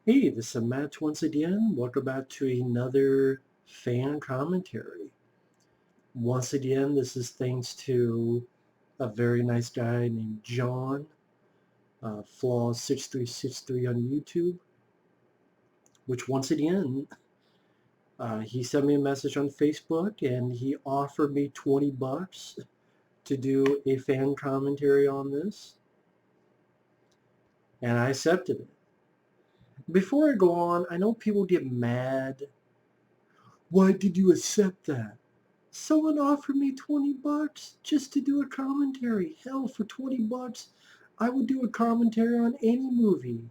Hey, this is Matt once again. Welcome back to another fan commentary. Once again, this is thanks to a very nice guy named John, Flaws6363 on YouTube, which once again, he sent me a message on Facebook and he offered me 20 bucks to do a fan commentary on this, and I accepted it. Before I go on, I know people get mad. Why did you accept that? Someone offered me 20 bucks just to do a commentary. Hell, for 20 bucks, I would do a commentary on any movie.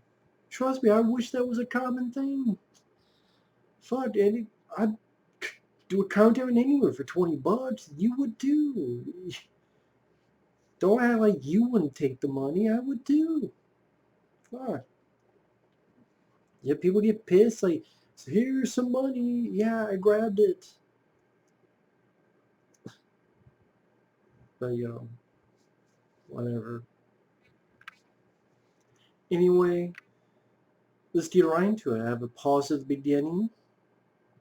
Trust me, I wish that was a common thing. Fuck, I'd do a commentary on any movie for 20 bucks. You would too. Don't act like you wouldn't take the money. I would too. Fuck. Yeah, people get pissed like, so here's some money. Yeah, I grabbed it. But, whatever. Anyway, let's get right into it. I have a pause at the beginning.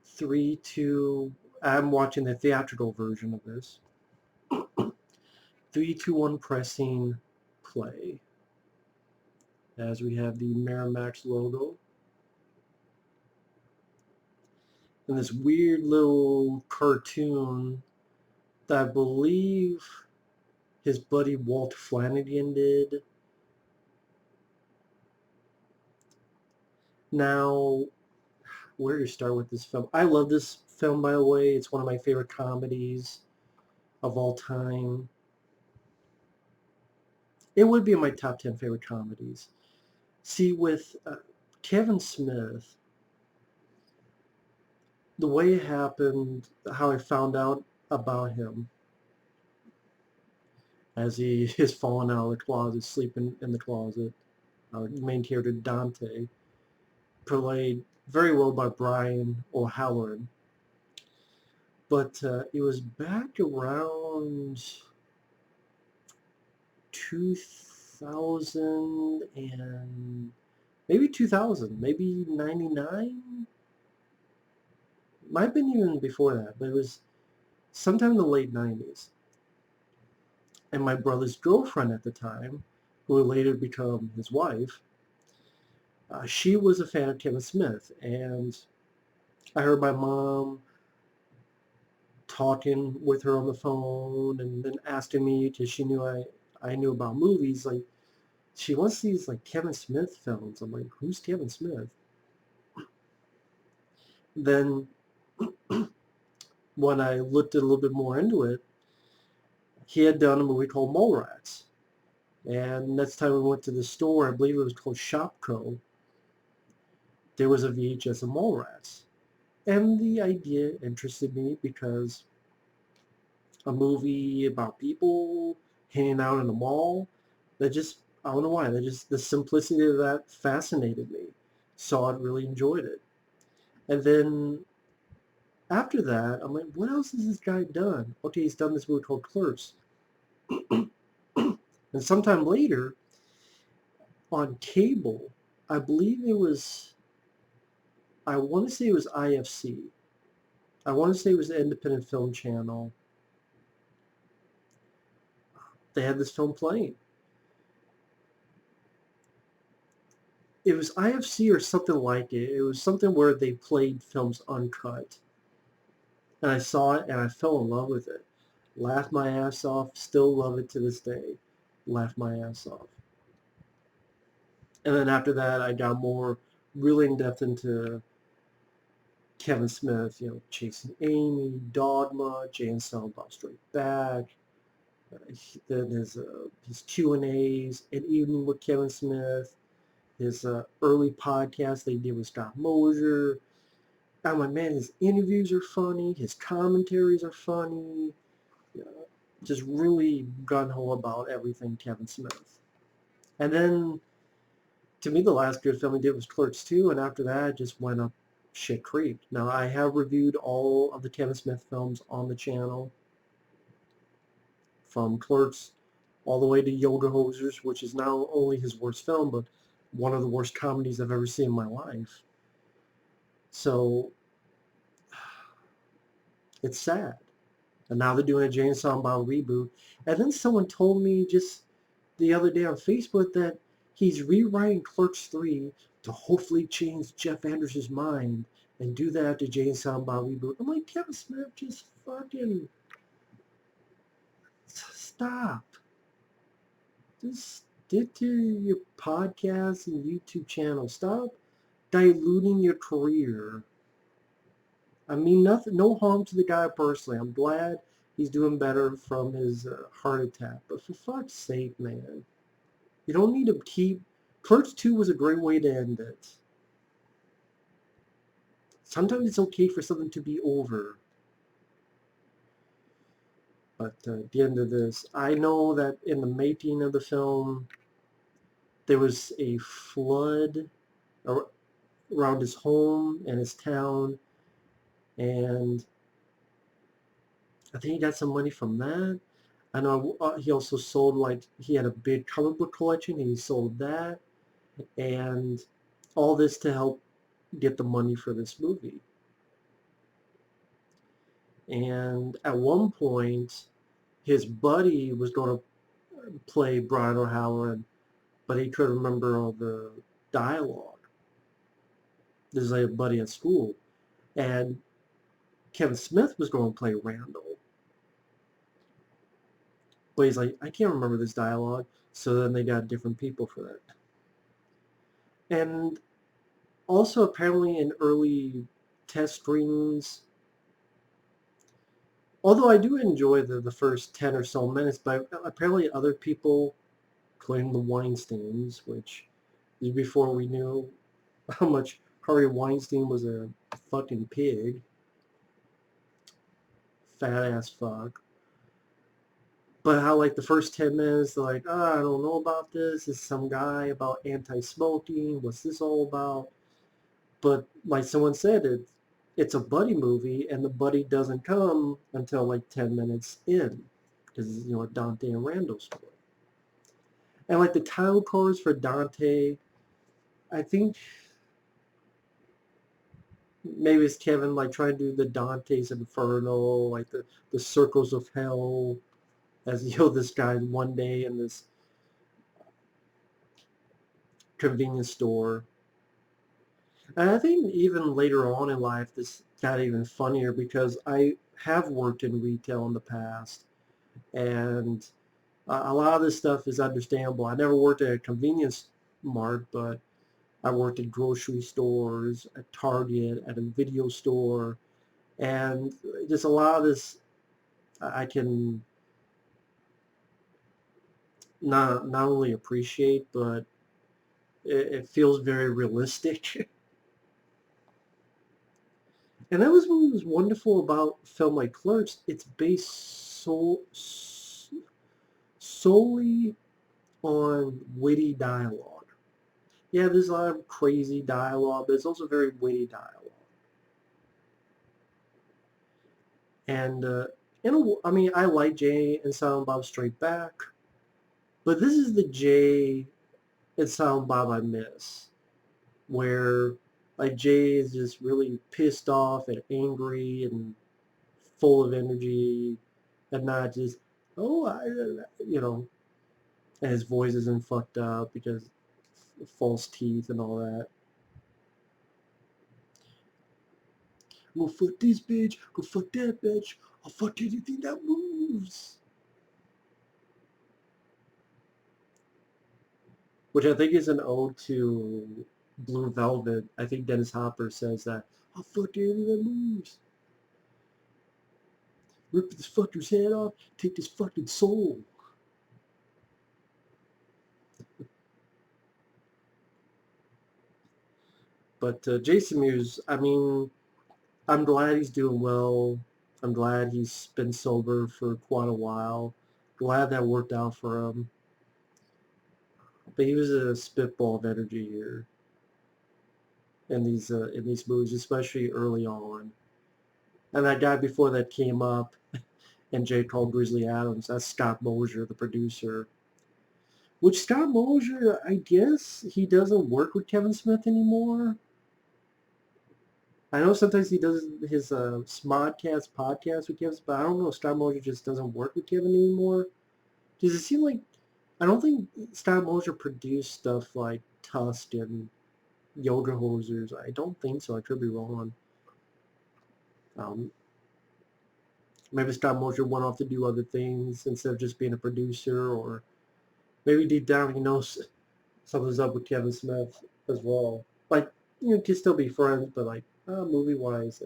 3, 2, I'm watching the theatrical version of this. 3, 2, 1, pressing play. As we have the Miramax logo. And this weird little cartoon that I believe his buddy Walt Flanagan did. Now, where to start with this film? I love this film, by the way. It's one of my favorite comedies of all time. It would be in my top 10 favorite comedies. See, with Kevin Smith, the way it happened, how I found out about him as he is falling out of the closet, sleeping in the closet. Our main character, Dante, played very well by Brian O'Halloran. But it was back around 2000 and maybe 2000, maybe 99. Might have been even before that, but it was sometime in the late 90s. And my brother's girlfriend at the time, who would later become his wife, she was a fan of Kevin Smith. And I heard my mom talking with her on the phone and then asking me, because she knew I knew about movies, like, she wants these like Kevin Smith films. I'm like, who's Kevin Smith? Then when I looked a little bit more into it, he had done a movie called Mallrats. And next time we went to the store, I believe it was called Shopco, there was a VHS of Mallrats. And the idea interested me because a movie about people hanging out in a mall, that just, I don't know why, the simplicity of that fascinated me. Saw it, really enjoyed it. And then after that, I'm like, what else has this guy done? Okay, he's done this movie called Clerks. And sometime later, on cable, I believe it was, I want to say it was IFC. I want to say it was the Independent Film Channel. They had this film playing. It was IFC or something like it. It was something where they played films uncut. And I saw it and I fell in love with it. Laughed my ass off. Still love it to this day. Laughed my ass off. And then after that, I got more really in depth into Kevin Smith, Chasing Amy, Dogma, Jay and Silent Bob Straight Back. Then his Q&As, An Evening with Kevin Smith, his early podcast they did with Scott Mosier. I'm like, man, his interviews are funny, his commentaries are funny. Just really gung-ho about everything Kevin Smith. And then, to me, the last good film he did was Clerks 2, and after that, it just went up shit creek. Now, I have reviewed all of the Kevin Smith films on the channel, from Clerks all the way to Yoga Hosers, which is not only his worst film, but one of the worst comedies I've ever seen in my life. So it's sad. And now they're doing a Jay and Silent Bob reboot. And then someone told me just the other day on Facebook that he's rewriting Clerks 3 to hopefully change Jeff Anderson's mind and do that after Jay and Silent Bob reboot. I'm like, Kevin Smith, just fucking stop. Just stick to your podcast and YouTube channel. Stop diluting your career. I mean, nothing, no harm to the guy personally. I'm glad he's doing better from his heart attack. But for fuck's sake, man, you don't need to keep. Clerks 2 was a great way to end it. Sometimes it's okay for something to be over. But at the end of this, I know that in the making of the film, there was a flood around his home and his town, and I think he got some money from that. I know he also sold, like, he had a big comic book collection, and he sold that, and all this to help get the money for this movie. And at one point, his buddy was going to play Brian O'Halloran, but he couldn't remember all the dialogue. There's like a buddy at school, and Kevin Smith was going to play Randal, but he's like, I can't remember this dialogue. So then they got different people for that. And also apparently in early test screenings, although I do enjoy the first 10 or so minutes, but apparently other people, including the Weinsteins, which is before we knew how much Harvey Weinstein was a fucking pig, fat ass fuck. But how, like, the first 10 minutes, they're like, I don't know about this. It's some guy about anti-smoking. What's this all about? But like someone said, it's a buddy movie, and the buddy doesn't come until like 10 minutes in, because, you know, Dante and Randall story. And like the title cards for Dante, I think maybe it's Kevin like trying to do the Dante's Inferno, like the circles of hell, as, you know, this guy one day in this convenience store. And I think even later on in life, this got even funnier because I have worked in retail in the past, and a lot of this stuff is understandable. I never worked at a convenience mart, but I worked at grocery stores, at Target, at a video store, and just a lot of this I can not only appreciate, but it feels very realistic. And that was what was wonderful about a film like Clerks. It's based solely on witty dialogue. Yeah, there's a lot of crazy dialogue, but it's also very witty dialogue. And I mean, I like Jay and Silent Bob Straight Back, but this is the Jay and Silent Bob I miss, where like Jay is just really pissed off and angry and full of energy, and not just, oh, you know, and his voice isn't fucked up because false teeth and all that. Go fuck this bitch, go fuck that bitch, I'll fuck anything that moves. Which I think is an ode to Blue Velvet. I think Dennis Hopper says that, I'll fuck anything that moves. Rip this fucker's head off, take this fucking soul. But Jason Mewes, I mean, I'm glad he's doing well. I'm glad he's been sober for quite a while. Glad that worked out for him. But he was a spitball of energy here in these movies, especially early on. And that guy before that came up, and Jay called Grizzly Adams. That's Scott Mosier, the producer. Which Scott Mosier, I guess he doesn't work with Kevin Smith anymore. I know sometimes he does his Smodcast podcast with Kevin, but I don't know if Scott Mosier just doesn't work with Kevin anymore. Does it seem like, I don't think Scott Mosier produced stuff like Tusk and Yoga Hosers. I don't think so. I could be wrong. Um, Maybe Scott Mosier went off to do other things instead of just being a producer, or maybe deep down he knows something's up with Kevin Smith as well. Like, can still be friends, but like, movie-wise,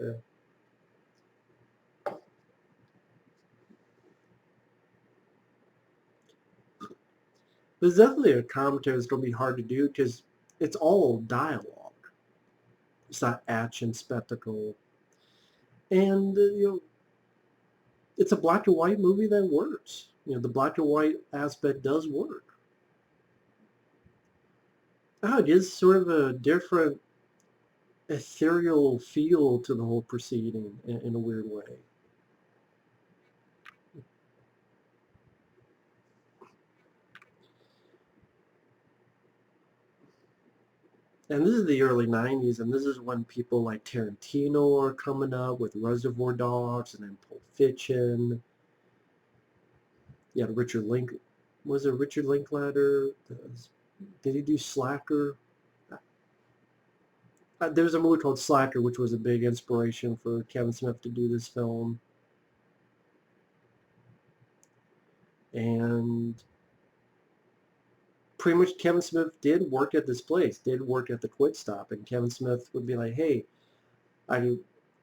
there's definitely a commentary that's going to be hard to do because it's all dialogue. It's not action spectacle. And, it's a black and white movie that works. The black and white aspect does work. It is sort of a different ethereal feel to the whole proceeding in a weird way. And this is the early 90s, and this is when people like Tarantino are coming up with Reservoir Dogs and then Pulp Fiction. You had Richard Link. Was it Richard Linklater? Did he do Slacker? There was a movie called Slacker, which was a big inspiration for Kevin Smith to do this film. And pretty much Kevin Smith did work at this place, did work at the Quit Stop, and Kevin Smith would be like, hey, I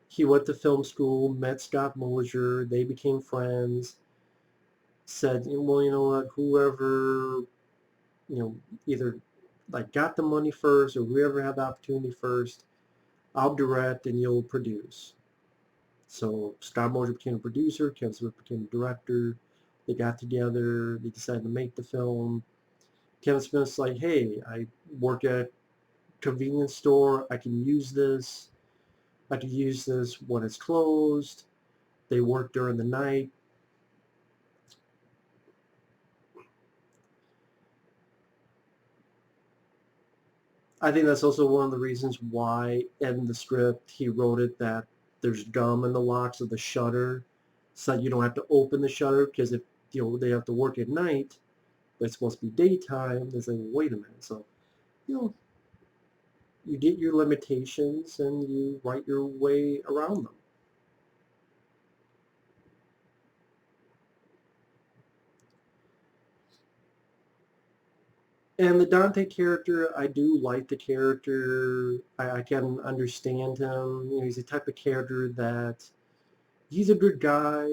he went to film school, met Scott Mosier, they became friends, said, well, you know what, whoever, either like got the money first or whoever had the opportunity first, I'll direct and you'll produce. So Scott Mosier became a producer, Kevin Smith became a director, they got together, they decided to make the film. Kevin Smith's like, hey, I work at a convenience store, I can use this. I can use this when it's closed. They work during the night. I think that's also one of the reasons why in the script he wrote it that there's gum in the locks of the shutter so that you don't have to open the shutter because if they have to work at night, but it's supposed to be daytime, they say, well, wait a minute. So, you know, you get your limitations and you write your way around them. And the Dante character, I do like the character. I can understand him. He's the type of character that he's a good guy,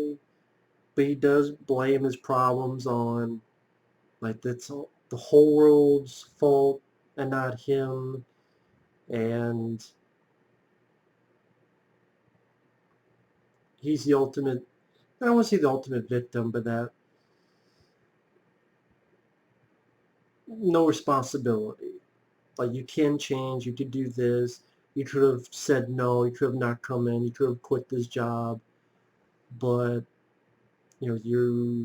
but he does blame his problems on, like, that's all, the whole world's fault and not him. And he's the ultimate, I don't want to say the ultimate victim, but that no responsibility. Like, you can change, you could do this, you could have said no, you could have not come in, you could have quit this job, but you're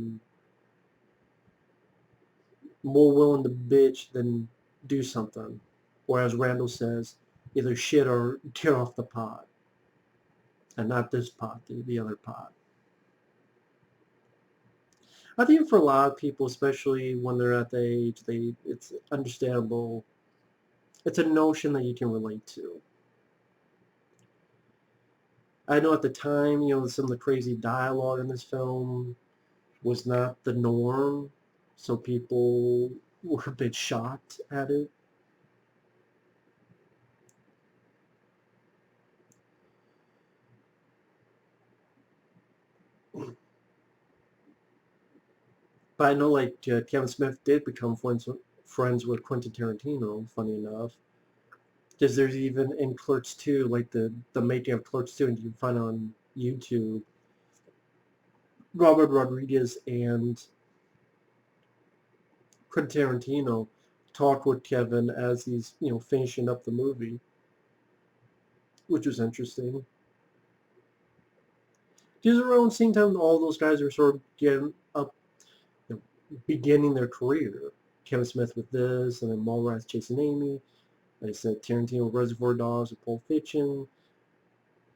more willing to bitch than do something. Or as Randall says, either shit or tear off the pot. And not this pot, the other pot. I think for a lot of people, especially when they're at the age, it's understandable. It's a notion that you can relate to. I know at the time, some of the crazy dialogue in this film was not the norm, so people were a bit shocked at it. But I know, like, Kevin Smith did become friends with Quentin Tarantino, funny enough. Because there's even in Clerks 2, like the making of Clerks 2, and you can find on YouTube, Robert Rodriguez and Quentin Tarantino talk with Kevin as he's, finishing up the movie, which was interesting. Because around the same time, all those guys are sort of getting up, beginning their career. Kevin Smith with this, and then Mallrats Chasing Amy. Like I said, Tarantino with Reservoir Dogs with Pulp Fiction.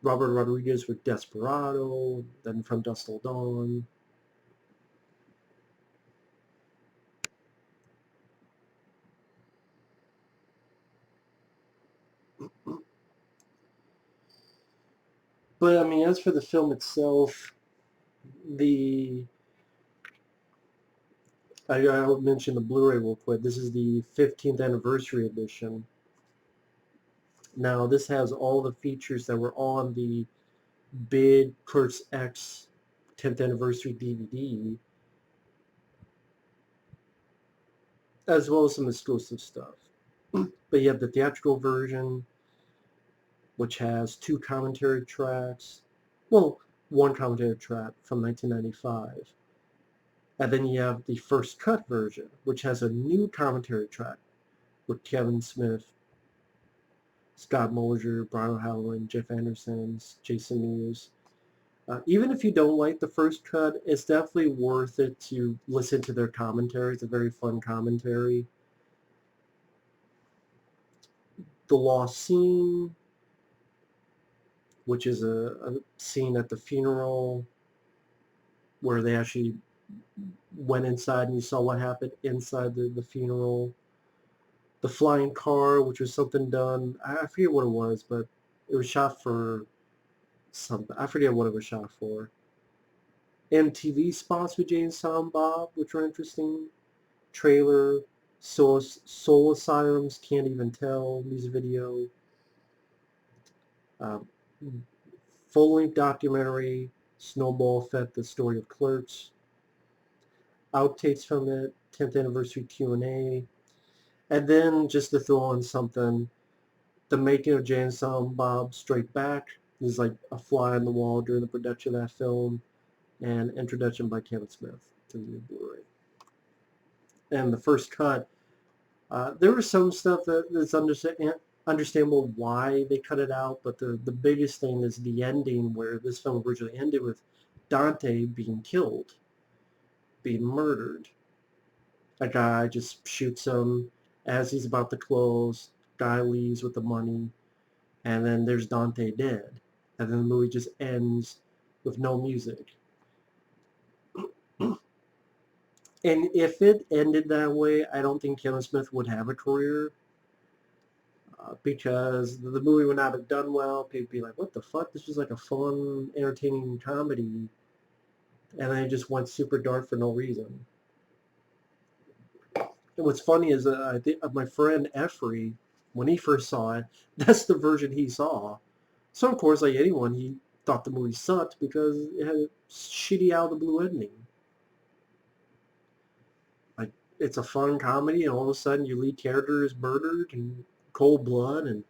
Robert Rodriguez with Desperado. Then From Dusk Till Dawn. But I mean, as for the film itself, I'll mention the Blu-ray real quick. This is the 15th anniversary edition. Now, this has all the features that were on the big Clerks X 10th anniversary DVD, as well as some exclusive stuff. But you have the theatrical version, which has 2 commentary tracks. Well, 1 commentary track from 1995. And then you have the first cut version, which has a new commentary track with Kevin Smith, Scott Mosier, Brian Howland, Jeff Anderson, Jason Mewes. Even if you don't like the first cut, it's definitely worth it to listen to their commentary. It's a very fun commentary. The Lost Scene, which is a scene at the funeral where they actually went inside and you saw what happened inside the funeral. The Flying Car, which was something done, I forget what it was, but it was shot for something. I forget what it was shot for. MTV spots with Jay and Silent Bob, which were interesting. Trailer, Soul Asylums, Can't Even Tell, music video. Um, Full-length documentary, Snowball Effect, the story of Clerks. Outtakes from it, 10th anniversary Q&A. And then, just to throw on something, the making of Jay and Silent Bob Straight Back is like a fly on the wall during the production of that film, and introduction by Kevin Smith to the Blu-ray. And the first cut, there was some stuff that's understandable why they cut it out, but the biggest thing is the ending, where this film originally ended with Dante being killed, being murdered. A guy just shoots him as he's about to close. Guy leaves with the money, and then there's Dante dead. And then the movie just ends with no music. And if it ended that way, I don't think Kevin Smith would have a career, because the movie would not have done well. People would be like, what the fuck? This was like a fun, entertaining comedy. And then it just went super dark for no reason. And what's funny is I think my friend Effrey, when he first saw it, that's the version he saw. So of course, like anyone, he thought the movie sucked because it had a shitty out of the blue ending. Like, it's a fun comedy, and all of a sudden your lead character is murdered in cold blood, and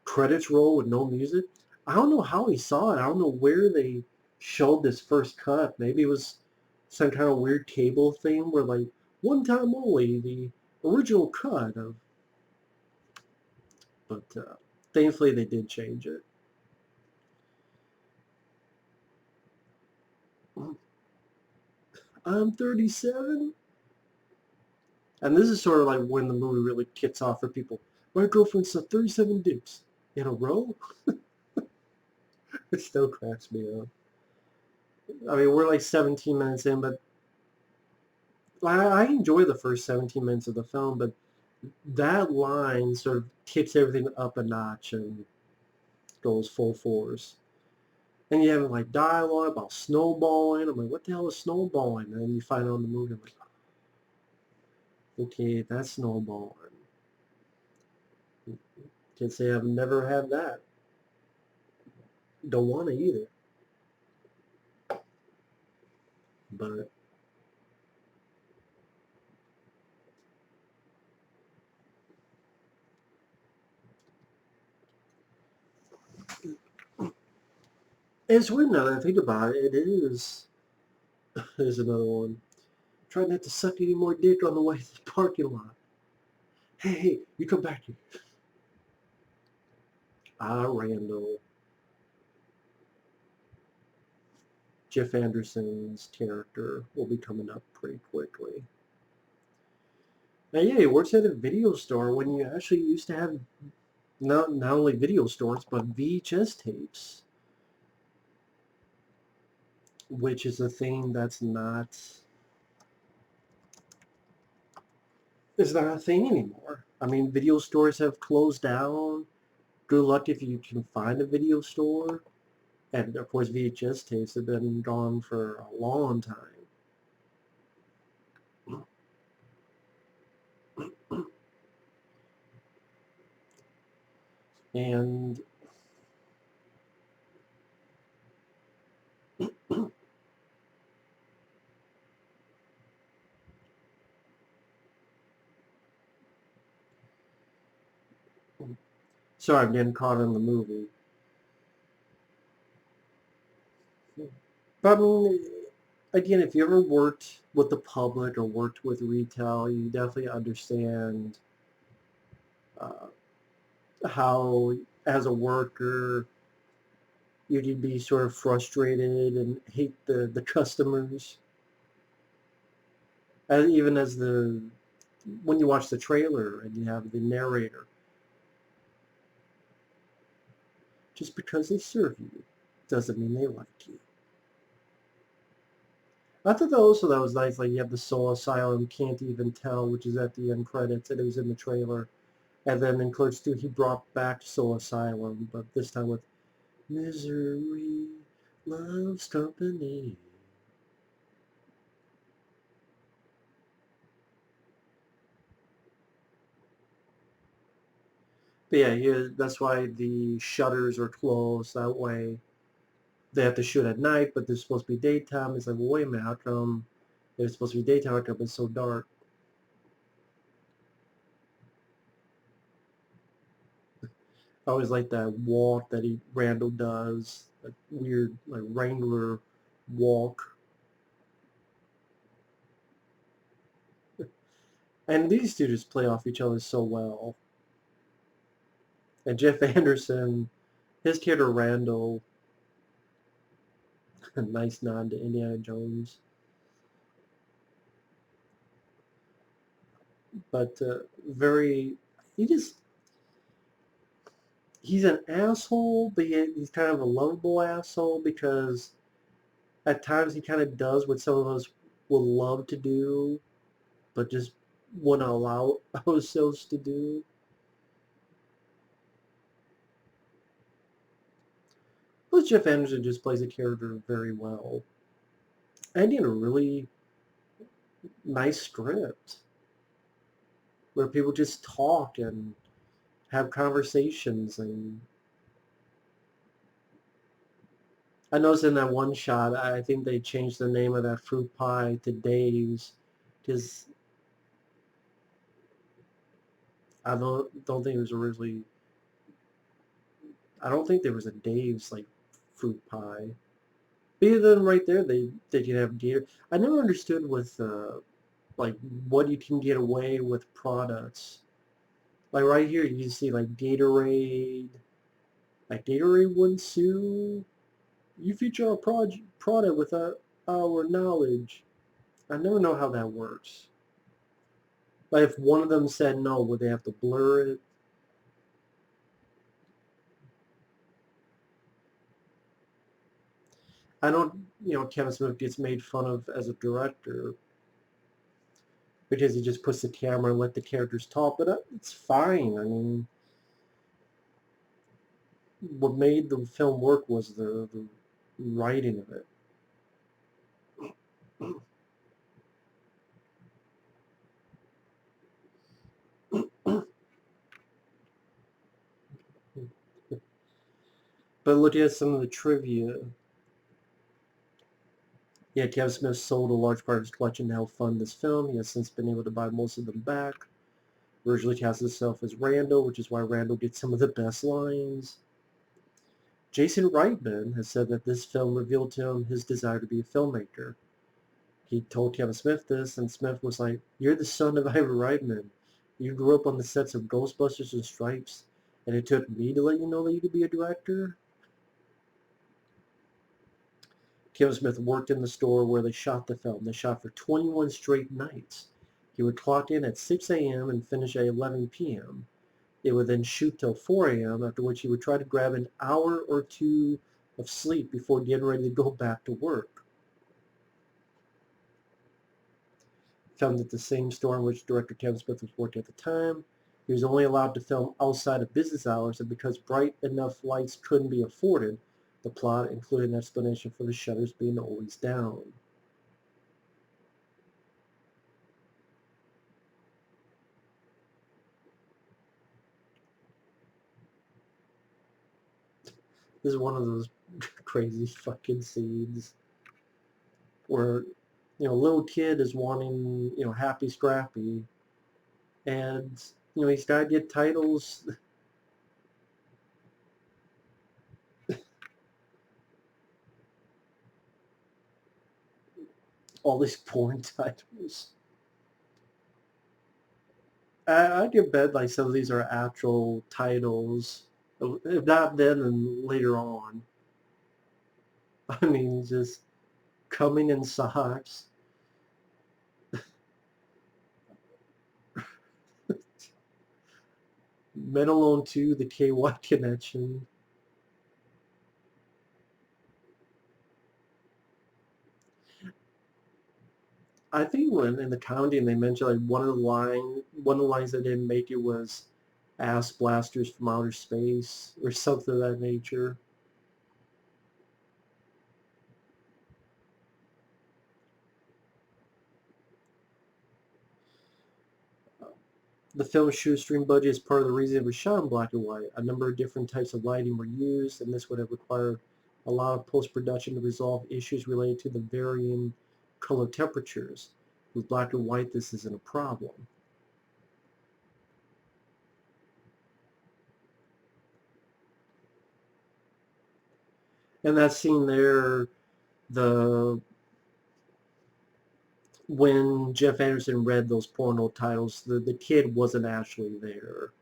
credits roll with no music. I don't know how he saw it. I don't know where they showed this first cut. Maybe it was some kind of weird cable thing where, like, one time only, the original cut of. But thankfully they did change it. I'm 37. And this is sort of like when the movie really kicks off for people. My girlfriend saw 37 dicks in a row. It still cracks me up. I mean, we're like 17 minutes in, but I enjoy the first 17 minutes of the film, but that line sort of kicks everything up a notch and goes full force. And you have like dialogue about snowballing. I'm like, what the hell is snowballing? And then you find out in the movie, I'm like, okay, that's snowballing. Can't say I've never had that. Don't want to either. But it's weird now that I think about it. It is. There's another one. Try not to suck any more dick on the way to the parking lot. Hey, you come back here. Randall. Jeff Anderson's character will be coming up pretty quickly. Now, yeah, he works at a video store when you actually used to have not only video stores, but VHS tapes, which is a thing that's not, is not a thing anymore. I mean, video stores have closed down. Good luck if you can find a video store. And of course, VHS tapes have been gone for a long time. And sorry, I'm getting caught in the movie. But I mean, again, if you ever worked with the public or worked with retail, you definitely understand uh, how, as a worker, you'd be sort of frustrated and hate the customers. And even as when you watch the trailer and you have the narrator, just because they serve you doesn't mean they like you. I thought that was nice. Like you have the Soul Asylum, Can't Even Tell, which is at the end credits, and it was in the trailer. And then in Clerks 2, he brought back Soul Asylum, but this time with Misery Loves Company. But yeah, that's why the shutters are closed. That way they have to shoot at night, but there's supposed to be daytime. It's like, well, wait a minute, how come it's supposed to be daytime? How come it's so dark? I always like that walk that Randall does, that weird like Wrangler walk. And these two just play off each other so well. And Jeff Anderson, his character Randall, a nice nod to Indiana Jones. But very, he just, he's an asshole, but yet he's kind of a lovable asshole because at times he kind of does what some of us would love to do, but just wouldn't allow ourselves to do. But Jeff Anderson just plays a character very well. And he had a really nice script where people just talk and have conversations. And I noticed in that one shot, I think they changed the name of that fruit pie to Dave's because I don't think it was originally. I don't think there was a Dave's like fruit pie. But then right there, they can have Gator. I never understood with like what you can get away with products. Like right here, you see like Gatorade. Like Gatorade wouldn't sue. You feature our product without our knowledge. I never know how that works. Like if one of them said no, would they have to blur it? I don't, Kevin Smith gets made fun of as a director because he just puts the camera and let the characters talk, but it's fine. I mean, what made the film work was the writing of it. But looking at some of the trivia, yeah, Kevin Smith sold a large part of his collection to help fund this film. He has since been able to buy most of them back. Originally cast himself as Randall, which is why Randall gets some of the best lines. Jason Reitman has said that this film revealed to him his desire to be a filmmaker. He told Kevin Smith this, and Smith was like, "You're the son of Ivan Reitman. You grew up on the sets of Ghostbusters and Stripes, and it took me to let you know that you could be a director." Kevin Smith worked in the store where they shot the film. They shot for 21 straight nights. He would clock in at 6 a.m. and finish at 11 p.m. It would then shoot till 4 a.m., after which he would try to grab an hour or two of sleep before getting ready to go back to work. Filmed at the same store in which director Kevin Smith was working at the time. He was only allowed to film outside of business hours, and because bright enough lights couldn't be afforded, the plot included an explanation for the shutters being always down. This is one of those crazy fucking scenes where, a little kid is wanting, Happy Scrappy, and, he's got to get titles. All these porn titles. I can bet like some of these are actual titles. If not then later on. I mean, just coming in socks. Men Alone 2, the KY Connection. I think when in the comedy and they mentioned like one of the lines that didn't make it was ass blasters from outer space or something of that nature. The film's shoestring budget is part of the reason it was shot in black and white. A number of different types of lighting were used, and this would have required a lot of post-production to resolve issues related to the varying color temperatures. With black and white, this isn't a problem. And that scene there, the when Jeff Anderson read those porno titles, the kid wasn't actually there.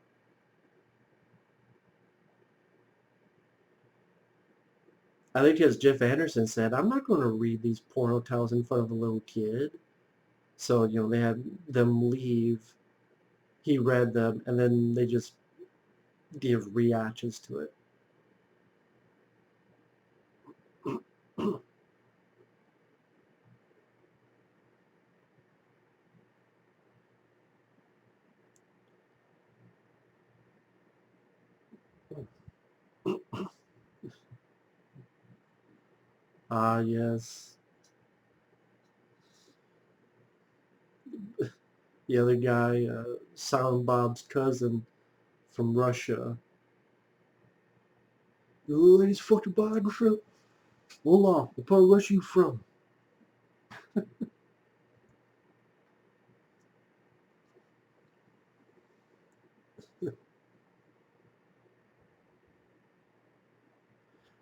I think as Jeff Anderson said, I'm not going to read these porno titles in front of a little kid. So, they had them leave. He read them, and then they just give reactions to it. Ah, yes. The other guy, Silent Bob's cousin from Russia. Oh, he's fucking biographer. Hold on, what part of Russia you from?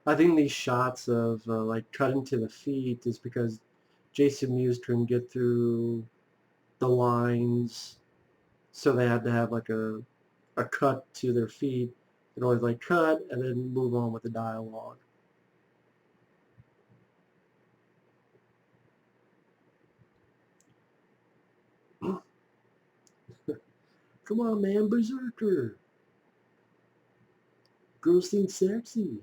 I think these shots of like cutting to the feet is because Jason Mewes couldn't get through the lines, so they had to have like a cut to their feet. They'd always like cut and then move on with the dialogue. Come on, man, Berserker. Girls think sexy.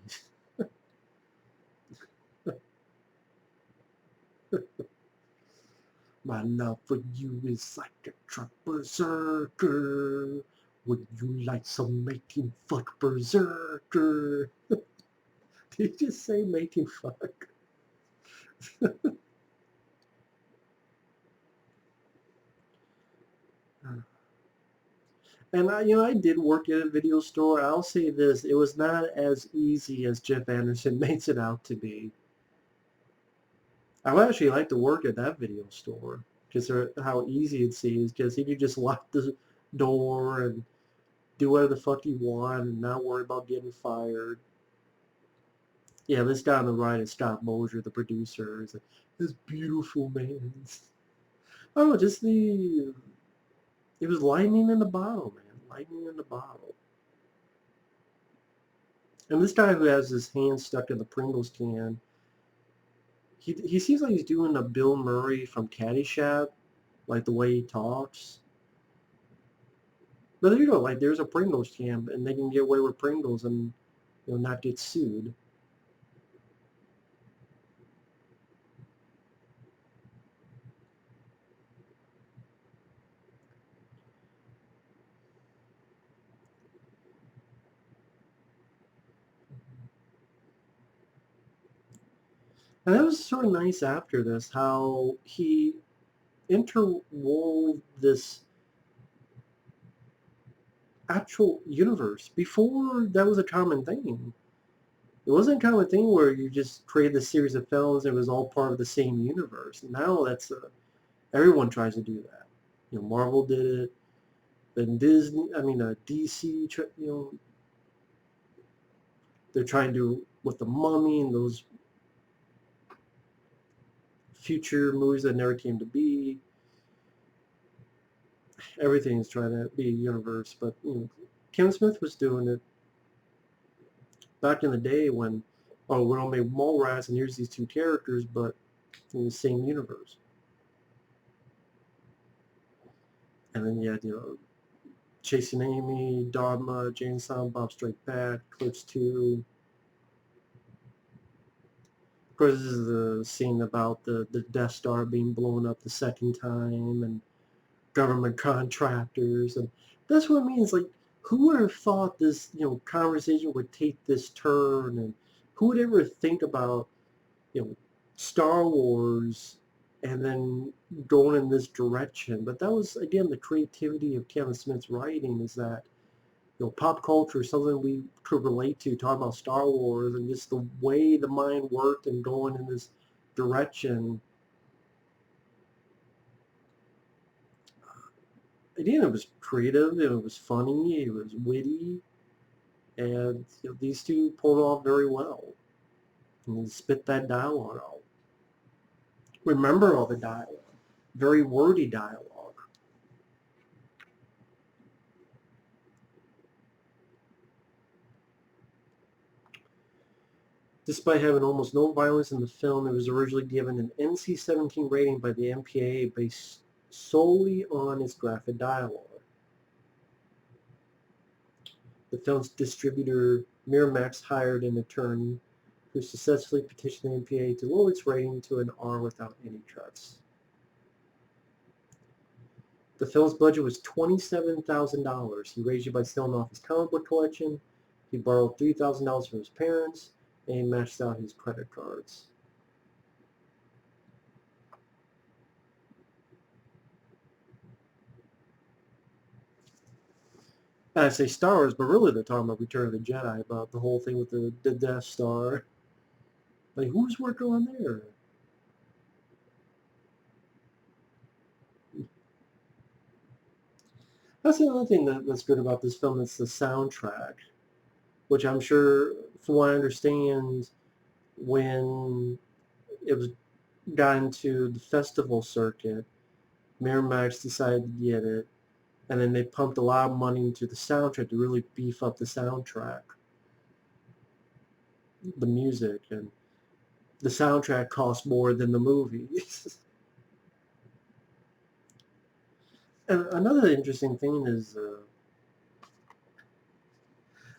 My love for you is like a truck berserker. Would you like some making fuck berserker? Did you just say making fuck? And I did work at a video store. I'll say this: it was not as easy as Jeff Anderson makes it out to be. I would actually like to work at that video store because how easy it seems. Because he could just lock the door and do whatever the fuck you want and not worry about getting fired. Yeah, this guy on the right is Scott Mosier, the producer. He's like, this beautiful man. Oh, just it was lightning in the bottle, man. Lightning in the bottle. And this guy who has his hand stuck in the Pringles can, he seems like he's doing a Bill Murray from Caddyshack like the way he talks. But like there's a Pringles camp, and they can get away with Pringles and not get sued. And that was sort of nice after this, how he interwove this actual universe. Before, that was a common thing. It wasn't a common thing where you just created a series of films and it was all part of the same universe. Now that's everyone tries to do that. Marvel did it. Then Disney, DC, they're trying to do with the Mummy and those future movies that never came to be. Everything's trying to be a universe, but Kevin Smith was doing it back in the day when, oh, we're gonna make Mallrats and here's these two characters, but in the same universe. And then you had, Chasing Amy, Dogma, Jane Silent Bob Strike Back, Clerks 2. Of course, this is the scene about the Death Star being blown up the second time, and government contractors, and that's what it means. Like, who would have thought this, conversation would take this turn, and who would ever think about, Star Wars, and then going in this direction? But that was again the creativity of Kevin Smith's writing, is that pop culture is something we could relate to, talking about Star Wars, and just the way the mind worked and going in this direction. Again, it was creative, it was funny, it was witty, and these two pulled it off very well. And they spit that dialogue out. Remember all the dialogue. Very wordy dialogue. Despite having almost no violence in the film, it was originally given an NC-17 rating by the MPAA based solely on its graphic dialogue. The film's distributor, Miramax, hired an attorney who successfully petitioned the MPAA to lower its rating to an R without any cuts. The film's budget was $27,000. He raised it by selling off his comic book collection. He borrowed $3,000 from his parents, and he maxed out his credit cards. And I say Star Wars, but really they're talking about Return of the Jedi, about the whole thing with the Death Star. Like, who's working on there? That's the other thing that's good about this film. It's the soundtrack, which I'm sure, from what I understand, when it was got into the festival circuit, Miramax decided to get it, and then they pumped a lot of money into the soundtrack to really beef up the soundtrack, the music, and the soundtrack cost more than the movie. And another interesting thing is,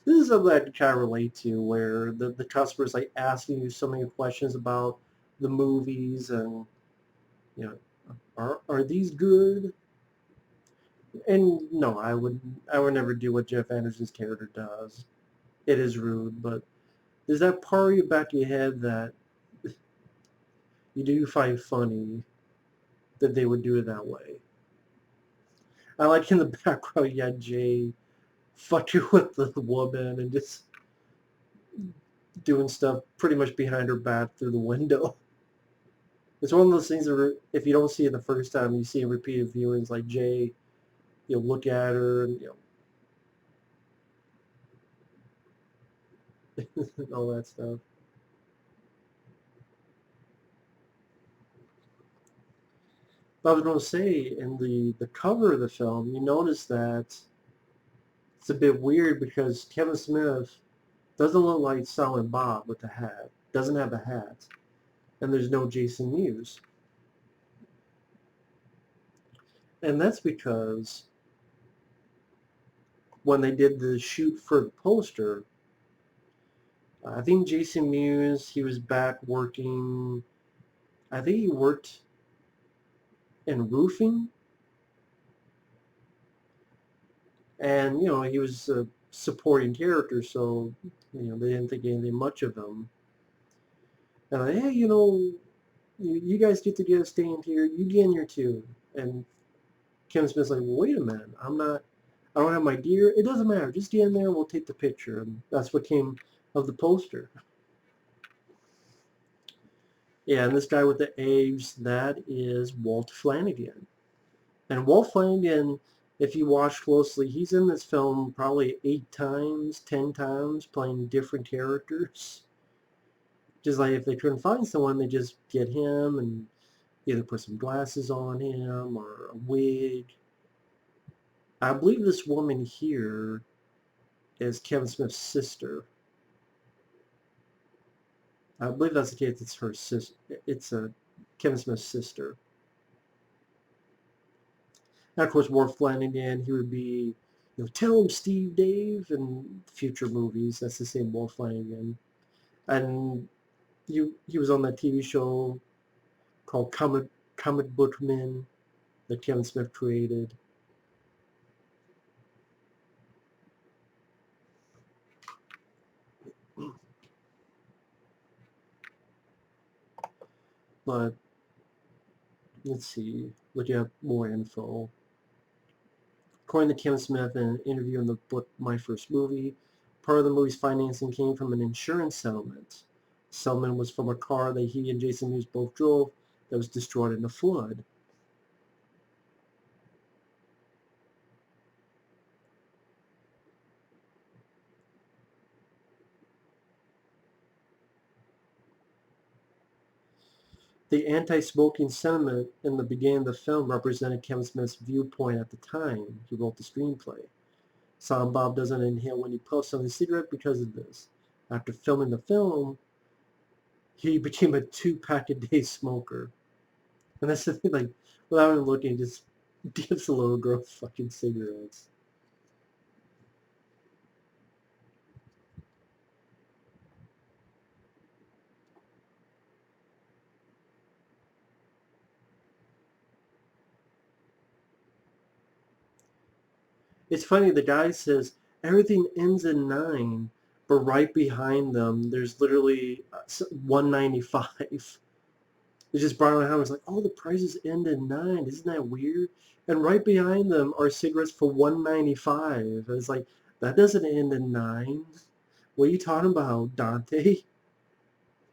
this is something I can kind of relate to, where the customer's like asking you so many questions about the movies, and are these good? And no, I would never do what Jeff Anderson's character does. It is rude, but there's that part of your back of your head that you do find funny that they would do it that way. I like in the background you had Jay fucking with the woman and just doing stuff pretty much behind her back through the window. It's one of those things that if you don't see it the first time, you see in repeated viewings, like Jay, you'll look at her and all that stuff. But I was going to say, in the cover of the film, you notice that it's a bit weird because Kevin Smith doesn't look like Silent Bob with the hat. Doesn't have a hat. And there's no Jason Mewes. And that's because when they did the shoot for the poster, I think Jason Mewes, he was back working, I think he worked in roofing, and, he was a supporting character, so, they didn't think anything much of him. And like, hey, you guys get to get a stand here, you get in here too. And Kevin Smith's like, well, wait a minute, I don't have my gear. It doesn't matter, just get in there and we'll take the picture. And that's what came of the poster. Yeah, and this guy with the eggs, that is Walt Flanagan. And Walt Flanagan, if you watch closely, he's in this film probably 8 times, 10 times, playing different characters. Just like if they couldn't find someone, they just get him and either put some glasses on him or a wig. I believe this woman here is Kevin Smith's sister. I believe that's the case. It's her sister. It's a Kevin Smith's sister. And of course, Walt Flanagan, he would be, tell him Steve Dave in future movies. That's the same Walt Flanagan. And he was on that TV show called Comic Book Men that Kevin Smith created. But let's see, looking at more info. According to Kevin Smith in an interview in the book My First Movie, part of the movie's financing came from an insurance settlement. The settlement was from a car that he and Jason Mewes both drove that was destroyed in a flood. The anti-smoking sentiment in the beginning of the film represented Kevin Smith's viewpoint at the time he wrote the screenplay. Silent Bob doesn't inhale when he puffs on his cigarette because of this. After filming the film, he became a 2-pack-a-day smoker. And that's the thing, like, without even looking, he just gives the little girl fucking cigarettes. It's funny, the guy says everything ends in 9, but right behind them, there's literally 195. It just brought my head. I was like, oh, the prices end in 9. Isn't that weird? And right behind them are cigarettes for 195. I was like, that doesn't end in 9. What are you talking about, Dante?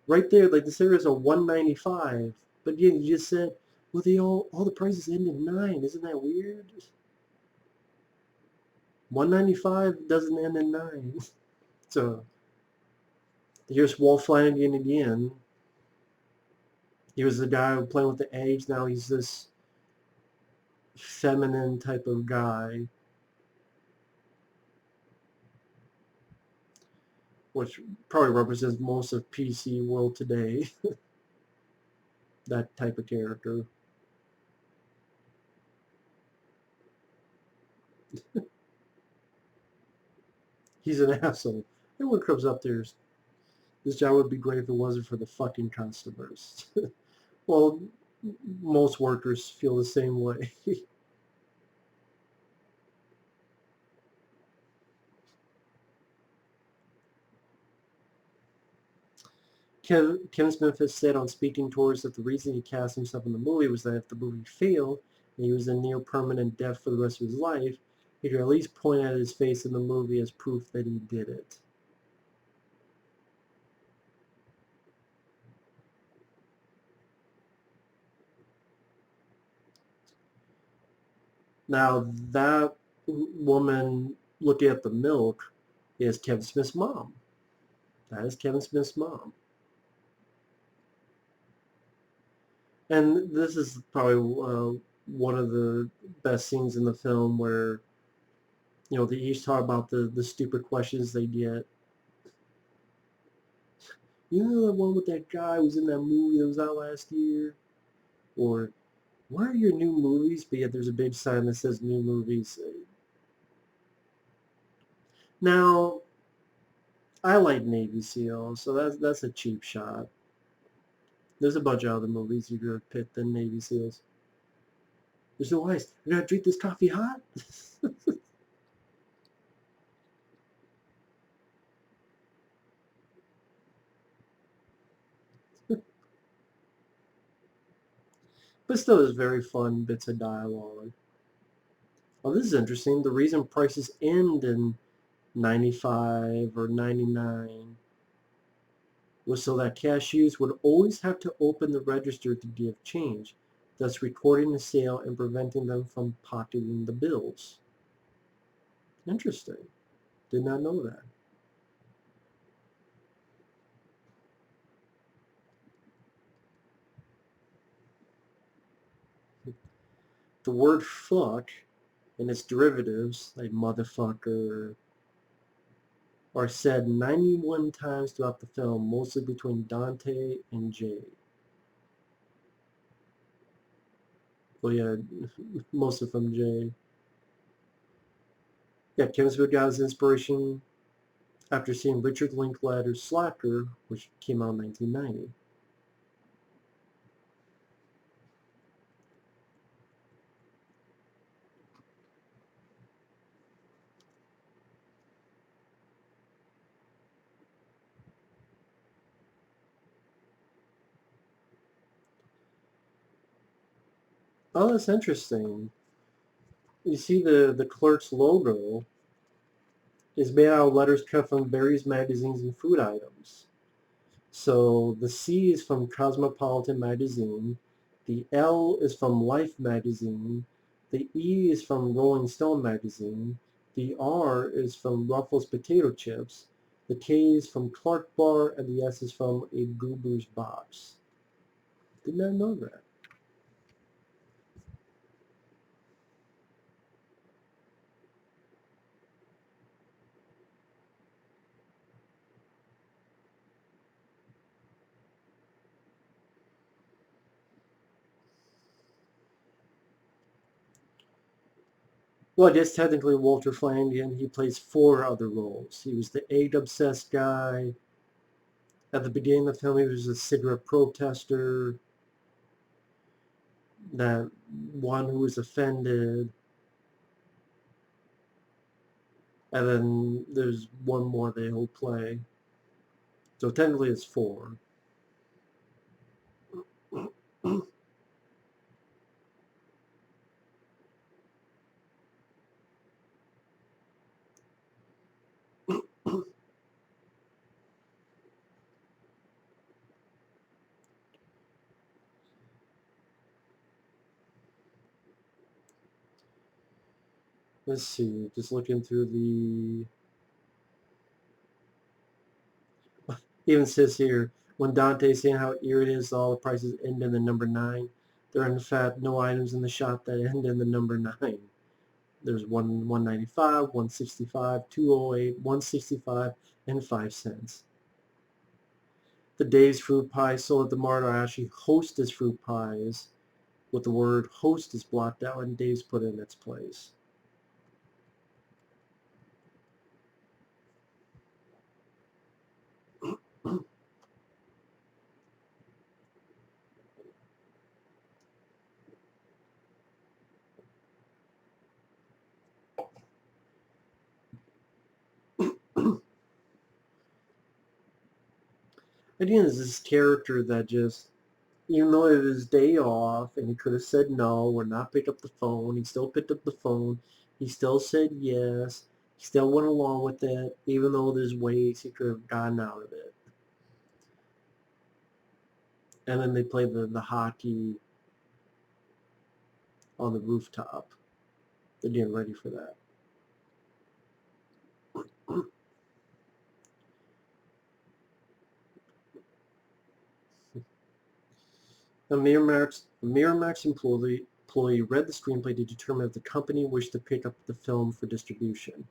Right there, like the cigarettes are 195. But again, you just said, well, all the prices end in 9. Isn't that weird? 195 doesn't end in 9. So here's Walt Flanagan again. He was the guy playing with the eggs. Now he's this feminine type of guy, which probably represents most of PC world today. That type of character. He's an asshole. Everyone comes up there. This job would be great if it wasn't for the fucking customers. Well, most workers feel the same way. Kevin Smith has said on speaking tours that the reason he cast himself in the movie was that if the movie failed and he was in near permanent death for the rest of his life, he could at least point at his face in the movie as proof that he did it. Now, that woman looking at the milk is Kevin Smith's mom. That is Kevin Smith's mom. And this is probably one of the best scenes in the film where, they each talk about the stupid questions they get. You know that one with that guy who was in that movie that was out last year? Or, Where are your new movies? But yet there's a big sign that says new movies. Now, I like Navy SEALs, so that's a cheap shot. There's a bunch of other movies you could pick than Navy SEALs. There's no ice. You're gonna drink this coffee hot? But still, there's very fun bits of dialogue. Oh, this is interesting. The reason prices end in 95 or 99 was so that cashiers would always have to open the register to give change, thus recording the sale and preventing them from pocketing the bills. Interesting. Did not know that. The word fuck and its derivatives, like motherfucker, are said 91 times throughout the film, mostly between Dante and Jay. Well, yeah, most of them Jay. Yeah, Kevin Smith got his inspiration after seeing Richard Linklater's Slacker, which came out in 1990. Oh, that's interesting. You see the Clerks logo is made out of letters cut from various magazines and food items. So the C is from Cosmopolitan magazine, the L is from Life magazine, the E is from Rolling Stone magazine, the R is from Ruffles potato chips, the K is from Clark Bar, and the S is from a Goober's box. Did not know that. Well, I guess technically Walter Flanagan, he plays four other roles. He was the egg-obsessed guy. At the beginning of the film, he was a cigarette protester, that one who was offended, and then there's one more that he'll play. So technically it's four. Let's see, just looking through the... Even says here, when Dante's saying how eerie it is, all the prices end in the number 9. There are in fact no items in the shop that end in the number 9. There's 195, 165, 208, 165, and 5 cents. The Dave's fruit pies sold at the mart are actually Hostess fruit pies, with the word Hostess blocked out and Dave's put in its place. Again, is this character that just, even though it was his day off and he could have said no or not picked up the phone, he still picked up the phone. He still said yes. He still went along with it, even though there's ways he could have gotten out of it. And then they played the hockey on the rooftop. They're getting ready for that. A Miramax employee read the screenplay to determine if the company wished to pick up the film for distribution.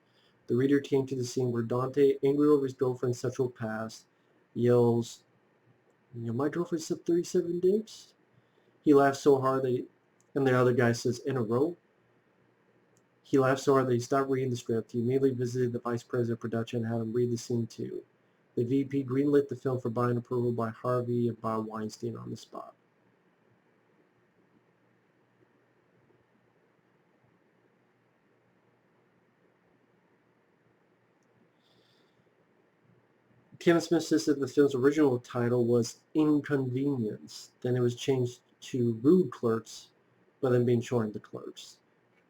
The reader came to the scene where Dante, angry over his girlfriend's sexual past, yells, "My girlfriend slept 37 dicks?" He laughs so hard that And the other guy says, in a row? He laughed so hard that he stopped reading the script. He immediately visited the vice president of production and had him read the scene too. The VP greenlit the film for buying approval by Harvey and Bob Weinstein on the spot. Kevin Smith says that the film's original title was Inconvenience. Then it was changed to Rude Clerks, but then being shortened to Clerks.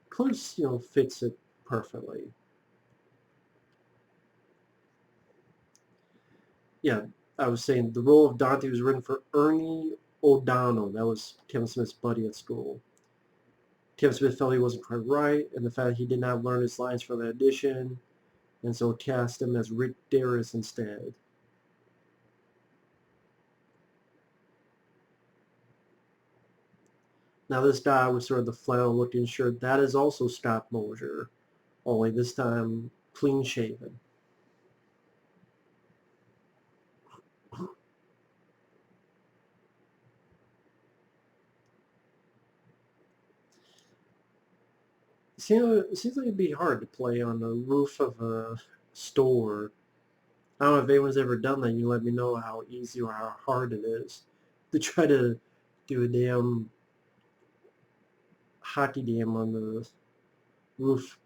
Clerks, fits it perfectly. Yeah, I was saying the role of Dante was written for Ernie O'Donnell. That was Kevin Smith's buddy at school. Kevin Smith felt he wasn't quite right, and the fact that he did not learn his lines for the audition, and so cast him as Rick Darris instead. Now this guy was sort of the flannel-looking shirt. That is also stop motion, only this time clean shaven. It seems like it'd be hard to play on the roof of a store. I don't know if anyone's ever done that. You let me know how easy or how hard it is to try to do a damn hockey game on the roof.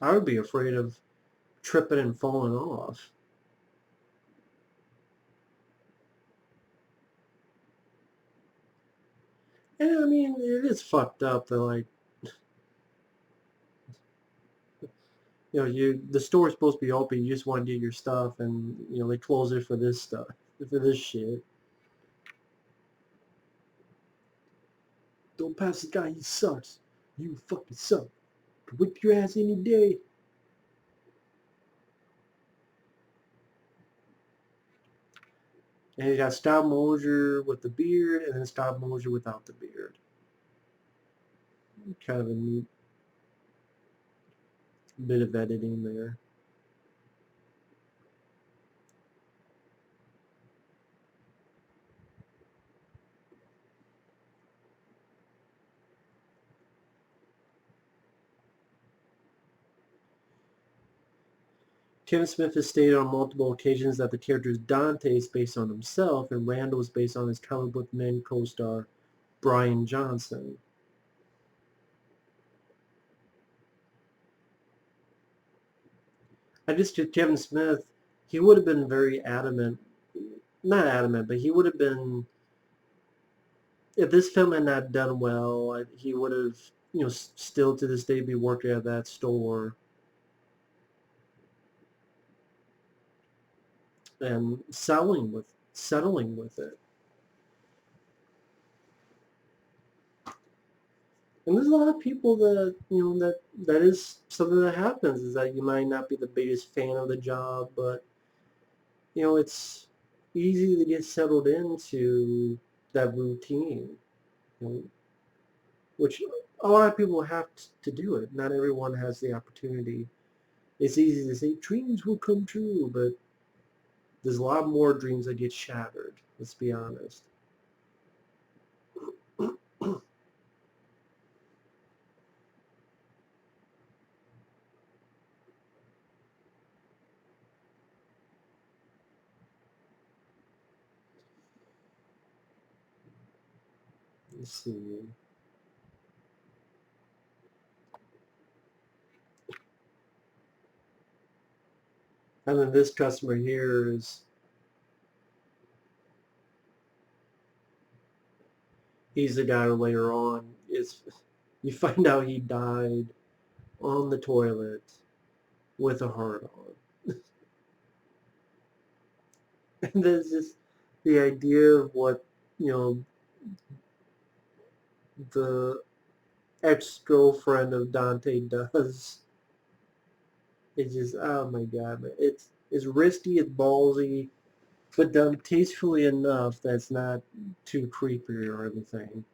I would be afraid of tripping and falling off. And I mean, it is fucked up that like, the store's supposed to be open. You just want to get your stuff, and they close it for this stuff, for this shit. Don't pass the guy. He sucks. You fucking suck. Whip your ass any day. And you got stop motion with the beard, and then stop motion without the beard. Kind of a neat bit of editing there. Kevin Smith has stated on multiple occasions that the character Dante is based on himself, and Randal is based on his comic book man co-star Brian Johnson. I just to Kevin Smith, he would have been very adamant, not adamant, but he would have been, if this film had not done well, he would have, still to this day be working at that store and settling with it. And there's a lot of people that that is something that happens, is that you might not be the biggest fan of the job, but it's easy to get settled into that routine, you know, which a lot of people have to do it. Not everyone has the opportunity. It's easy to say dreams will come true, but there's a lot more dreams that get shattered. Let's be honest. Let's see. And then this customer here he's the guy who later on you find out he died on the toilet with a heart on. And there's just the idea of what, the ex-girlfriend of Dante does. It's just, oh my god, man. It's risky, it's ballsy, but done tastefully enough that's not too creepy or anything.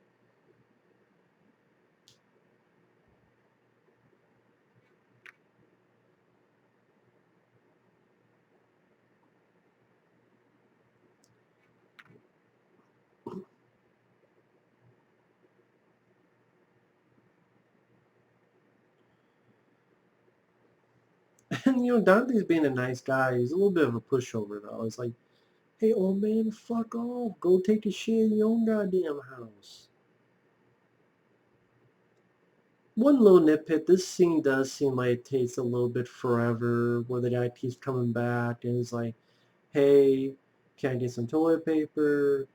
And, Dante's being a nice guy. He's a little bit of a pushover, though. It's like, hey, old man, fuck off. Go take a shit in your own goddamn house. One little nitpick, this scene does seem like it takes a little bit forever, where the guy keeps coming back and is like, hey, can I get some toilet paper?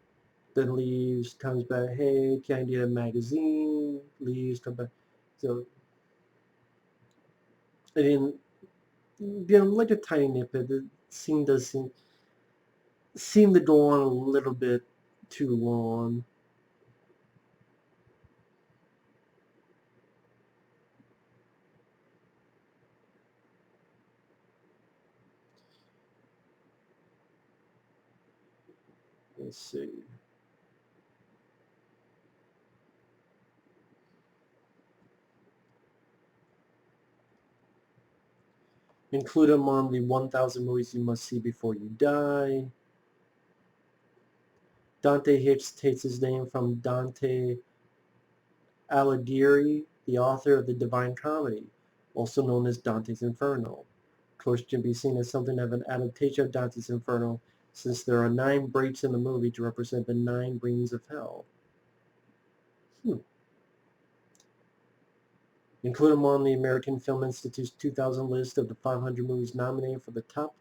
Then leaves, comes back, hey, can I get a magazine? Leaves, comes back. So, I mean, like a tiny nitpick, the scene does seem to go on a little bit too long. Let's see. Include them on the 1,000 movies you must see before you die. Dante Hicks takes his name from Dante Alighieri, the author of the Divine Comedy, also known as Dante's Inferno. Clerks can be seen as something of an adaptation of Dante's Inferno, since there are 9 breaks in the movie to represent the 9 rings of hell. Include them on the American Film Institute's 2000 list of the 500 movies nominated for the top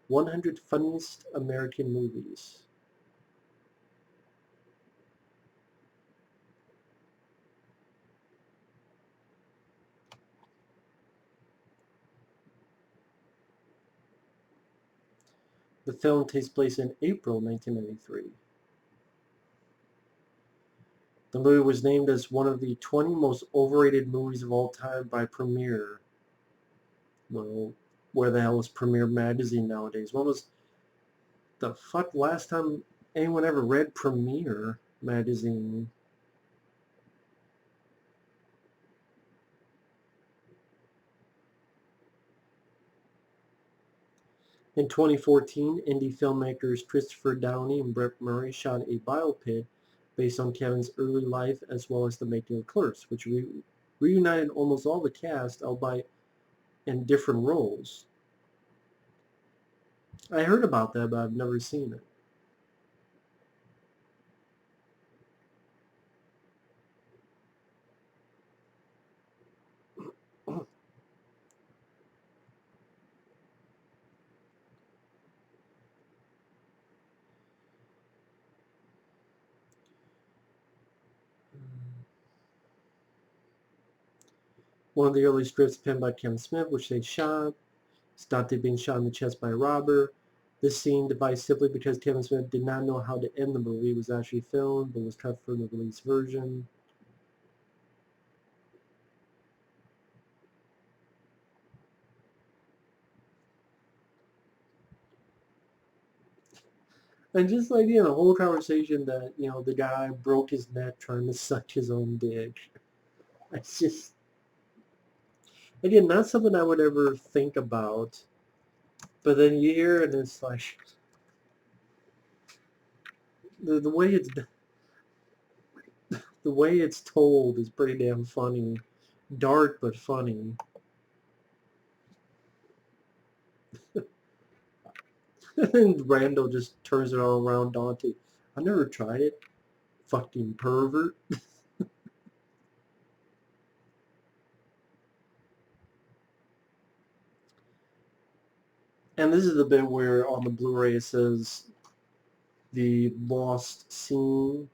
100 funniest American movies. The film takes place in April 1993. The movie was named as one of the 20 most overrated movies of all time by Premiere. Well, where the hell is Premiere Magazine nowadays? When was the fuck last time anyone ever read Premiere Magazine? In 2014, indie filmmakers Christopher Downey and Brett Murray shot a biopic based on Kevin's early life as well as the making of Clerks, which reunited almost all the cast, albeit in different roles. I heard about that, but I've never seen it. One of the early scripts penned by Kevin Smith, which they shot, is Dante being shot in the chest by a robber. This scene, devised simply because Kevin Smith did not know how to end the movie, was actually filmed but was cut from the release version. And just like, the whole conversation that, the guy broke his neck trying to suck his own dick. It's just, again, not something I would ever think about. But then you hear it and it's like, the way it's told is pretty damn funny. Dark, but funny. And Randall just turns it all around Dante. I never tried it. Fucking pervert. And this is the bit where on the Blu-ray it says the lost scene.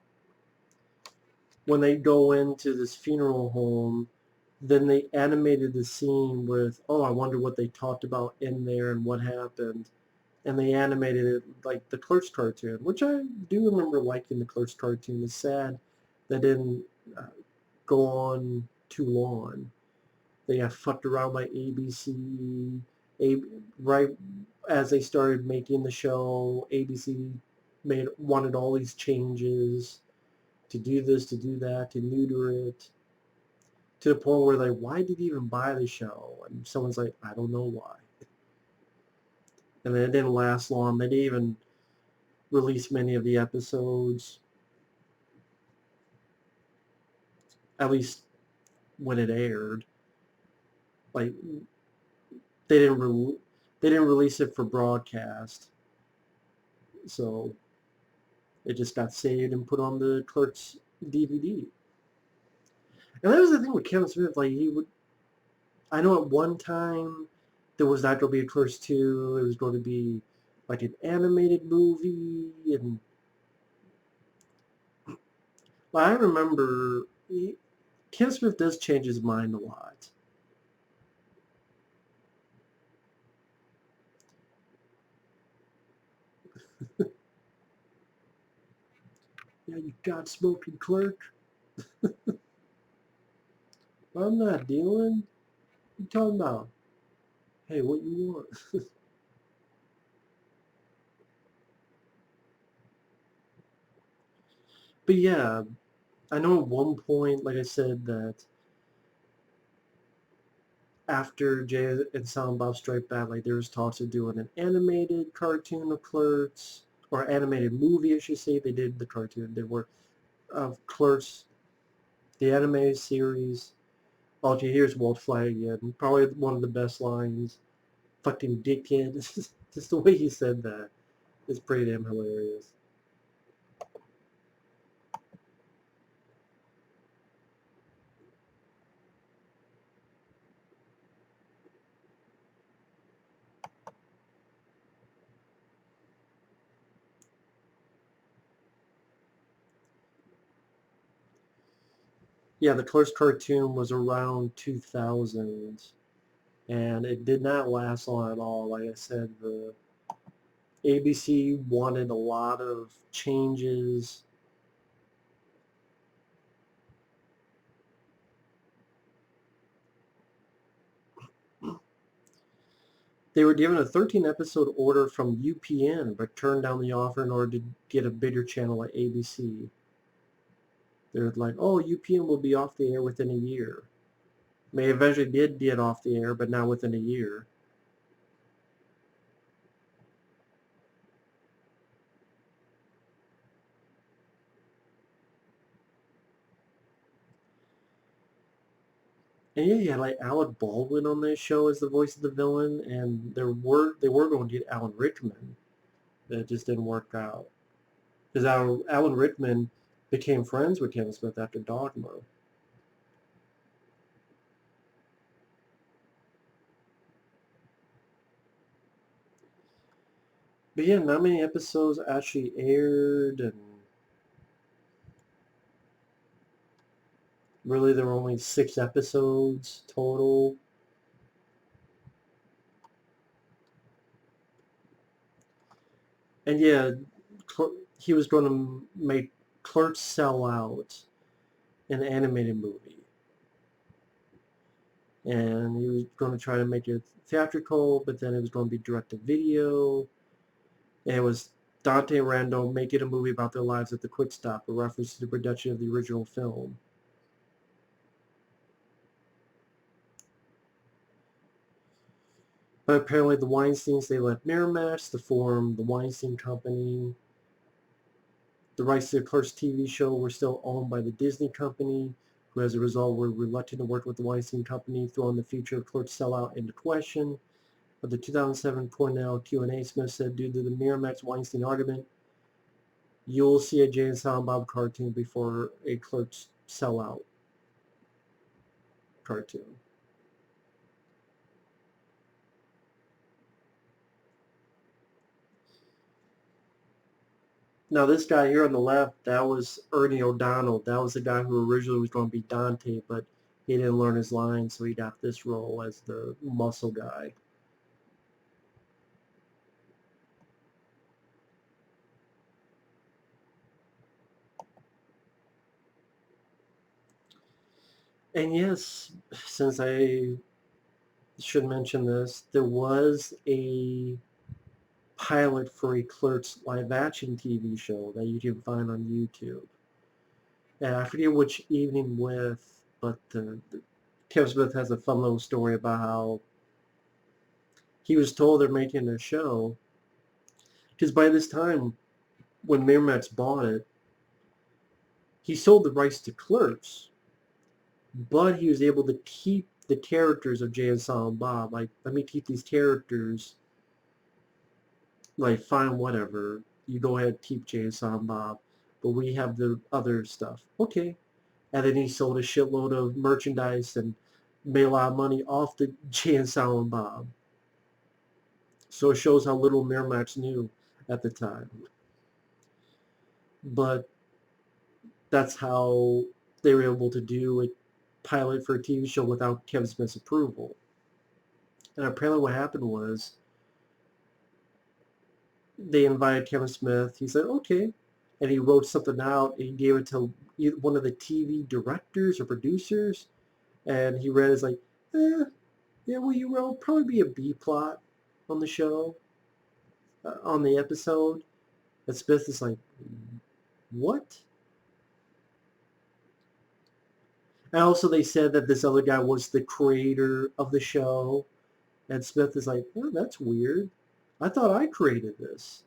When they go into this funeral home, then they animated the scene with, oh, I wonder what they talked about in there and what happened. And they animated it like the Clerks cartoon, which I do remember liking the Clerks cartoon. It's sad that didn't uh, go on too long. They got fucked around by ABC. Right as they started making the show, ABC wanted all these changes to do this, to do that, to neuter it, to the point where like, why did you even buy the show? And someone's like, I don't know why. And then it didn't last long. They didn't even release many of the episodes, at least when it aired. Like, they didn't release it for broadcast, so it just got saved and put on the Clerks DVD. And that was the thing with Kevin Smith. Like I know at one time there was not going to be a Clerks 2. It was going to be like an animated movie, and I remember Kevin Smith does change his mind a lot. Yeah, you got smoking clerk. I'm not dealing. What you talking about? Hey, what you want? But yeah, I know at one point, like I said, that after Jay and Silent Bob Strike Back, like there was talks of doing an animated cartoon of Clerks, or animated movie, I should say. They did the cartoon. They were of Clerks, the anime series. All you hear is Walt Flanagan. Probably one of the best lines. Fucking dickhead. Just the way he said that is pretty damn hilarious. Yeah, the Clerks cartoon was around 2000, and it did not last long at all. Like I said, the ABC wanted a lot of changes. They were given a 13-episode order from UPN, but turned down the offer in order to get a bigger channel at ABC. They're like, oh, UPN will be off the air within a year. They eventually did get off the air, but not within a year. And yeah, you had like Alec Baldwin on this show as the voice of the villain, and they were going to get Alan Rickman. That just didn't work out. Because Alan Rickman became friends with Kevin Smith after Dogma. But yeah, not many episodes actually aired, and really there were only 6 episodes total. And yeah, he was going to make Clerks sell out an animated movie. And he was going to try to make it theatrical, but then it was going to be direct-to-video. And it was Dante and Randal making a movie about their lives at the Quick Stop, a reference to the production of the original film. But apparently the Weinsteins, they left Miramax to form the Weinstein Company. The rights to the Clerks TV show were still owned by the Disney Company, who as a result were reluctant to work with the Weinstein Company, throwing the future of Clerks sellout into question. Of the 2007 Cornell Q&A, Smith said, due to the Miramax-Weinstein argument, you'll see a Jay and Silent Bob cartoon before a Clerks sellout cartoon. Now this guy here on the left, that was Ernie O'Donnell. That was the guy who originally was going to be Dante, but he didn't learn his lines, so he got this role as the muscle guy. And yes, since I should mention this, there was a pilot for a Clerks live-action TV show that you can find on YouTube. And I forget which evening with, but Kevin Smith has a fun little story about how he was told they're making a show, because by this time, when Miramax bought it, he sold the rights to Clerks, but he was able to keep the characters of Jay and Silent Bob. Like, let me keep these characters. Like, fine, whatever. You go ahead and keep Jay and Silent Bob, but we have the other stuff. Okay. And then he sold a shitload of merchandise and made a lot of money off the Jay and Silent Bob. So it shows how little Miramax knew at the time. But that's how they were able to do a pilot for a TV show without Kevin Smith's approval. And apparently what happened was they invited Kevin Smith. He said, okay. And he wrote something out and he gave it to one of the TV directors or producers. And he read it as like, yeah, well, you wrote probably be a B plot on the show, on the episode. And Smith is like, what? And also they said that this other guy was the creator of the show. And Smith is like, oh, that's weird. I thought I created this.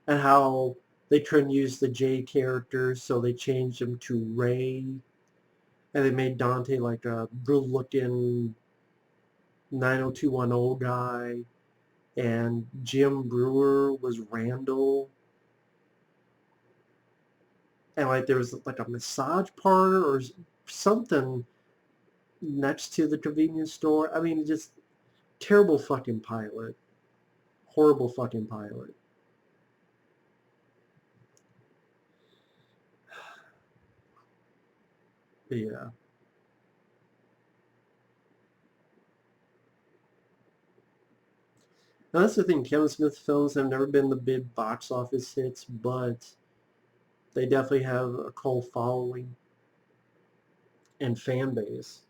And how they couldn't use the J characters, so they changed him to Ray. And they made Dante like a good-looking 90210 guy. And Jim Brewer was Randall. And like there was like a massage parlor or something next to the convenience store. I mean, just terrible fucking pilot. Horrible fucking pilot. But yeah. Now that's the thing. Kevin Smith films have never been the big box office hits, but they definitely have a cult following and fan base.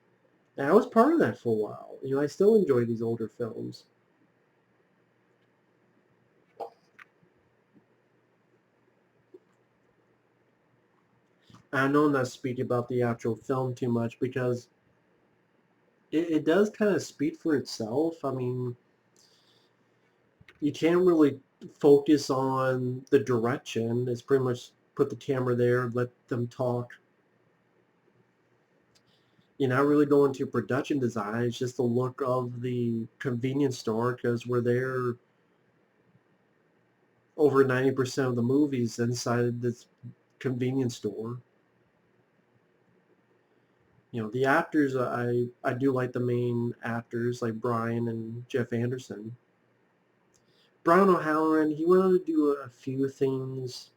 And I was part of that for a while. You know, I still enjoy these older films. I know I'm not speaking about the actual film too much because it does kind of speak for itself. I mean, you can't really focus on the direction. It's pretty much put the camera there, let them talk. You're not really going to production design. It's just the look of the convenience store because we're there over 90% of the movies inside this convenience store. You know, the actors, I do like the main actors like Brian and Jeff Anderson. Brian O'Halloran, he went on to do a few things.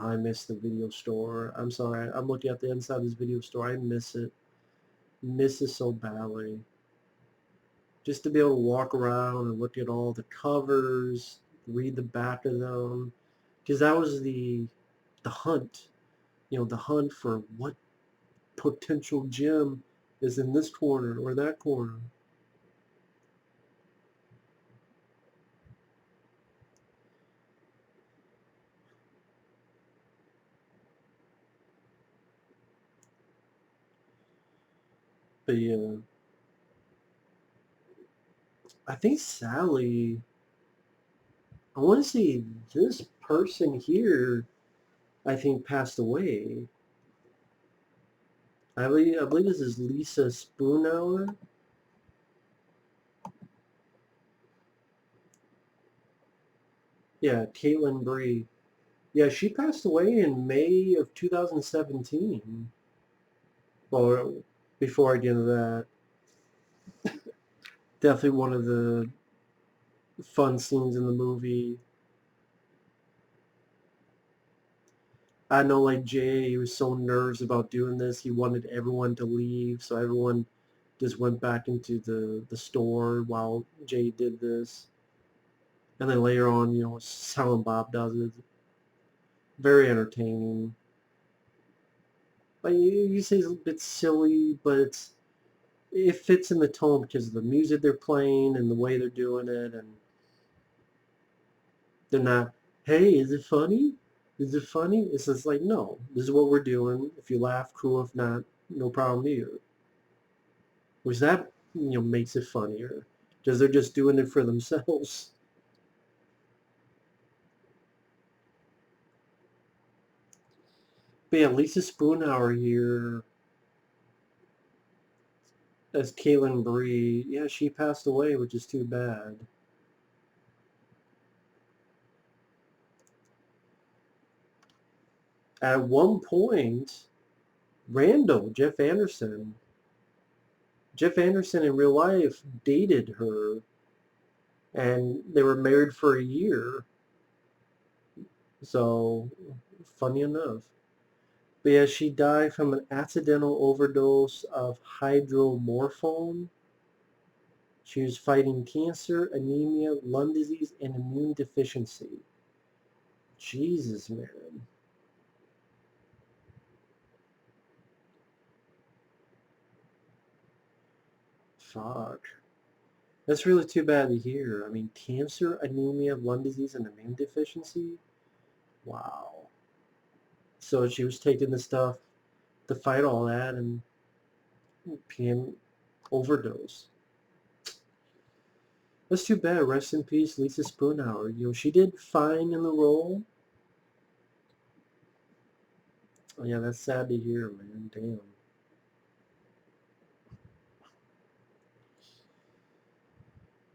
I miss the video store. I'm sorry. I'm looking at the inside of this video store. I miss it. Miss it so badly. Just to be able to walk around and look at all the covers, read the back of them. Because that was the hunt. You know, the hunt for what potential gem is in this corner or that corner. But yeah, I think Sally, I want to say this person here, I think passed away. I believe this is Lisa Spoonhour. Yeah, Caitlin Bree. Yeah, she passed away in May of 2017. Well, before I get into that, definitely one of the fun scenes in the movie. I know like Jay, he was so nervous about doing this. He wanted everyone to leave, so everyone just went back into the store while Jay did this. And then later on, you know, Silent Bob does it. Very entertaining. Like you say it's a bit silly, but it fits in the tone because of the music they're playing and the way they're doing it, and they're not, hey, is it funny? Is it funny? It's just like, no, this is what we're doing. If you laugh, cool. If not, no problem either. Which that, you know, makes it funnier because they're just doing it for themselves. But yeah, Lisa Spoonhour here as Caitlin Bree. Yeah, she passed away, which is too bad. At one point, Jeff Anderson in real life dated her, and they were married for a year. So, funny enough. But yeah, she died from an accidental overdose of hydromorphone. She was fighting cancer, anemia, lung disease, and immune deficiency. Jesus, man. Fuck. That's really too bad to hear. I mean, cancer, anemia, lung disease, and immune deficiency? Wow. So she was taking the stuff to fight all that and became overdose. That's too bad. Rest in peace, Lisa Spoonhour. She did fine in the role. Oh, yeah, that's sad to hear, man. Damn.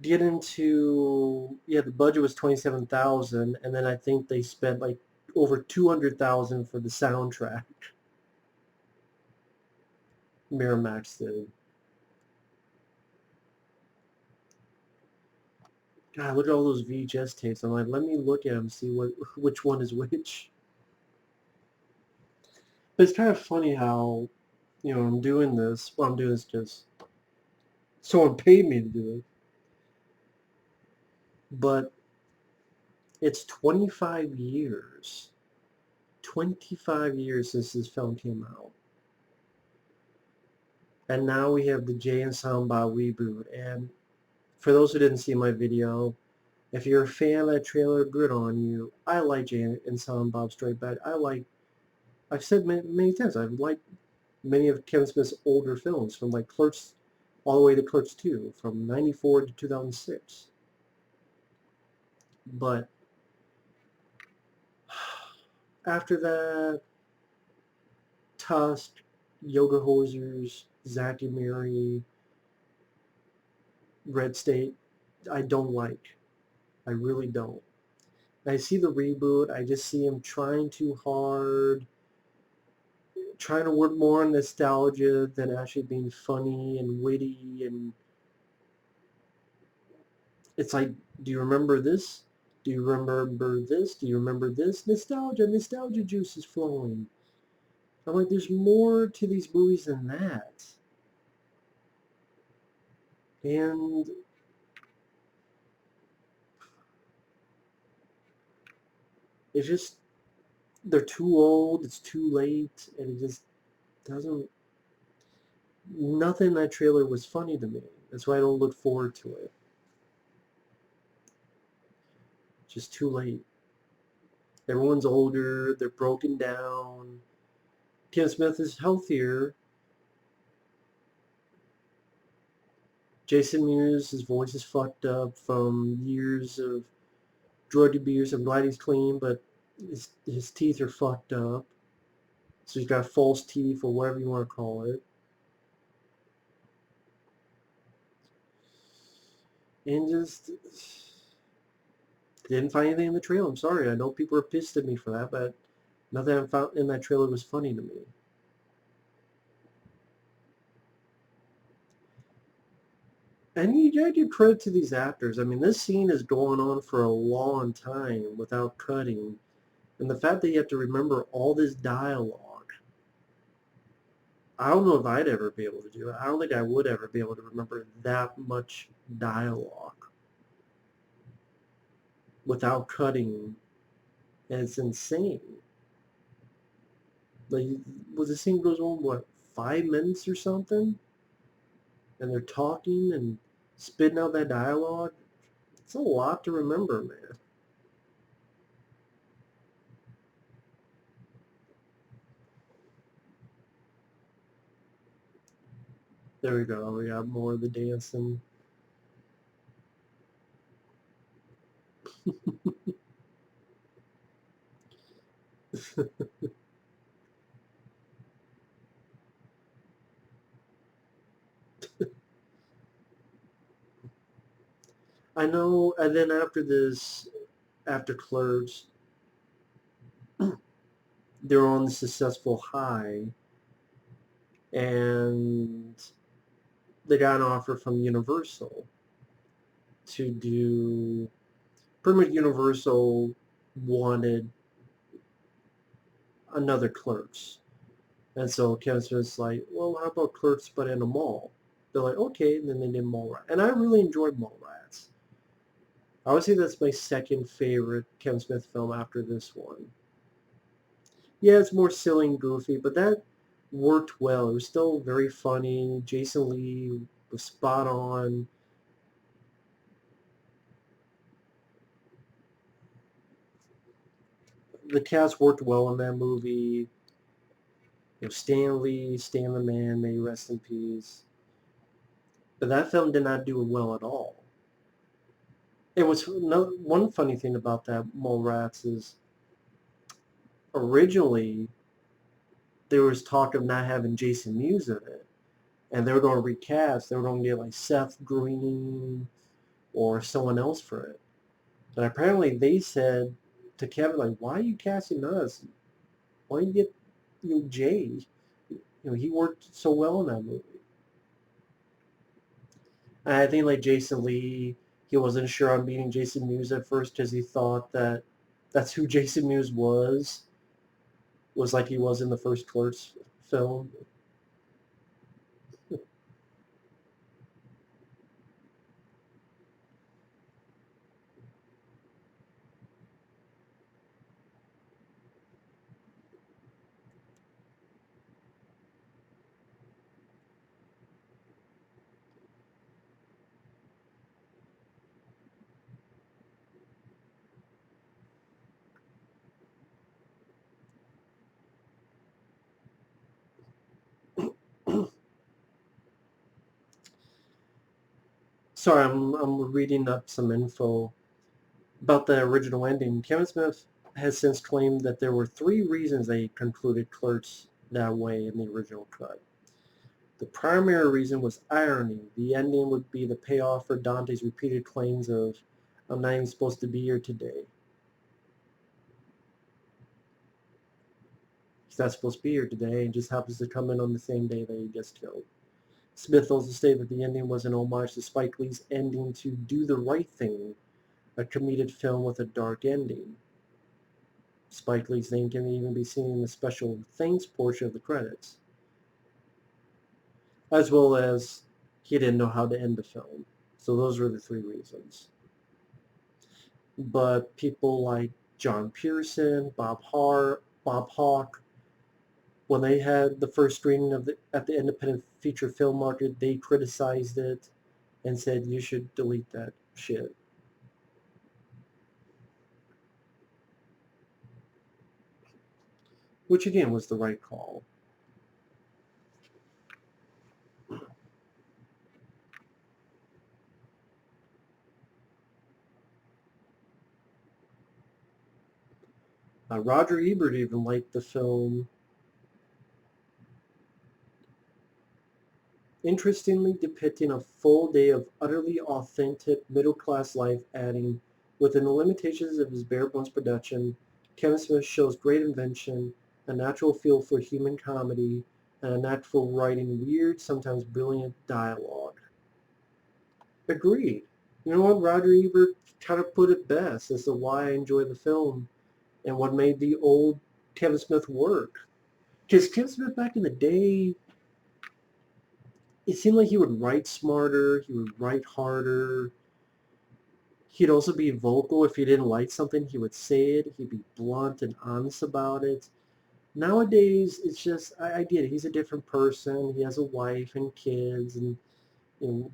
Get into the budget was 27,000, and then I think they spent like over 200,000 for the soundtrack. Miramax did. God, look at all those VHS tapes. I'm like, let me look at them, see which one is which. But it's kind of funny how, I'm doing this. Well, I'm doing this because someone paid me to do it. But it's 25 years. 25 years since this film came out. And now we have the Jay and Silent Bob reboot. And for those who didn't see my video, if you're a fan of that trailer, good on you. I like Jay and Silent Bob Strike Back. I've said many times, I've liked many of Kevin Smith's older films, from like Clerks all the way to Clerks 2, from 94 to 2006. But after that, Tusk, Yoga Hosers, Zack and Mary, Red State, I don't like. I really don't. I see the reboot. I just see him trying too hard, trying to work more on nostalgia than actually being funny and witty. And it's like, do you remember this? Do you remember this? Do you remember this? Nostalgia juice is flowing. I'm like, there's more to these movies than that. And it's just, they're too old, it's too late, and it just doesn't, nothing in that trailer was funny to me. That's why I don't look forward to it. Just too late. Everyone's older, they're broken down. Kevin Smith is healthier. Jason Mewes, his voice is fucked up from years of drug abuse. I'm glad he's clean, but his teeth are fucked up. So he's got false teeth, or whatever you want to call it. And just didn't find anything in the trailer. I'm sorry. I know people are pissed at me for that, but nothing I found in that trailer was funny to me. And you gotta give credit to these actors. I mean, this scene is going on for a long time without cutting. And the fact that you have to remember all this dialogue, I don't know if I'd ever be able to do it. I don't think I would ever be able to remember that much dialogue without cutting. And it's insane. Like, well, the scene goes on, what, 5 minutes or something? And they're talking and spitting out that dialogue. It's a lot to remember, man. There we go. We got more of the dancing. I know, and then after this, after Clerks, they're on the successful high, and they got an offer from Universal to do. Pretty much Universal wanted another Clerks, and so Kevin Smith's like, well, how about Clerks but in a mall? They're like, okay, and then they did Mallrats, and I really enjoyed Mallrats. I would say that's my second favorite Kevin Smith film after this one. Yeah, it's more silly and goofy, but that worked well. It was still very funny. Jason Lee was spot on. The cast worked well in that movie. Stan Lee, Stan the Man, may he rest in peace. But that film did not do well at all. It was one funny thing about that Mallrats is originally there was talk of not having Jason Mewes in it, and they were going to recast. They were going to get like Seth Green or someone else for it. And apparently they said to Kevin, like, why are you casting us? Why don't you get Jay? He worked so well in that movie. And I think like Jason Lee, he wasn't sure on meeting Jason Mewes at first because he thought that that's who Jason Mewes was like he was in the first Clerks film. Sorry, I'm reading up some info about the original ending. Kevin Smith has since claimed that there were three reasons they concluded Clerks that way in the original cut. The primary reason was irony. The ending would be the payoff for Dante's repeated claims of, I'm not even supposed to be here today. He's not supposed to be here today and just happens to come in on the same day that he gets killed. Smith also stated that the ending was an homage to Spike Lee's ending to Do the Right Thing, a comedic film with a dark ending. Spike Lee's name can even be seen in the special thanks portion of the credits, as well as he didn't know how to end the film. So those were the three reasons. But people like John Pearson, Bob Hawke, when they had the first screening of at the independent feature film market, they criticized it and said you should delete that shit. Which again was the right call. Roger Ebert even liked the film. Interestingly depicting a full day of utterly authentic middle-class life, adding, within the limitations of his bare-bones production, Kevin Smith shows great invention, a natural feel for human comedy, and a knack for writing weird, sometimes brilliant dialogue. Agreed. You know what? Roger Ebert kind of put it best as to why I enjoy the film and what made the old Kevin Smith work. Because Kevin Smith back in the day, it seemed like he would write smarter, he would write harder. He'd also be vocal. If he didn't like something, he would say it. He'd be blunt and honest about it. Nowadays, it's just, I get it. He's a different person. He has a wife and kids and, you know,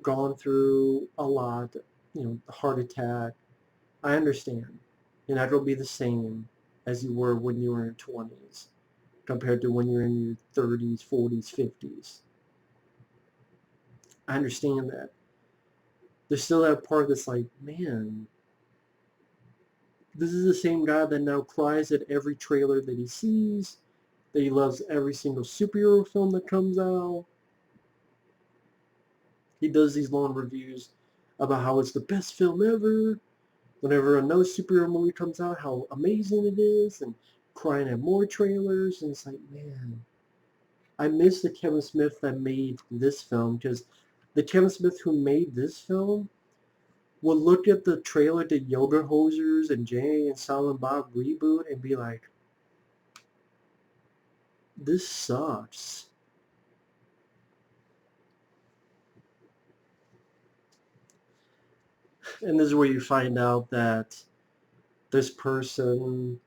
gone through a lot, heart attack. I understand. You're not going to be the same as you were when you were in your 20s compared to when you're in your 30s, 40s, 50s. I understand that. There's still that part that's like, man, this is the same guy that now cries at every trailer that he sees, that he loves every single superhero film that comes out. He does these long reviews about how it's the best film ever. Whenever another superhero movie comes out, how amazing it is, and crying at more trailers. And it's like, man, I miss the Kevin Smith that made this film, because the Kevin Smith who made this film will look at the trailer to Yoga Hosers and Jay and Silent Bob Reboot and be like, this sucks. And this is where you find out that this person,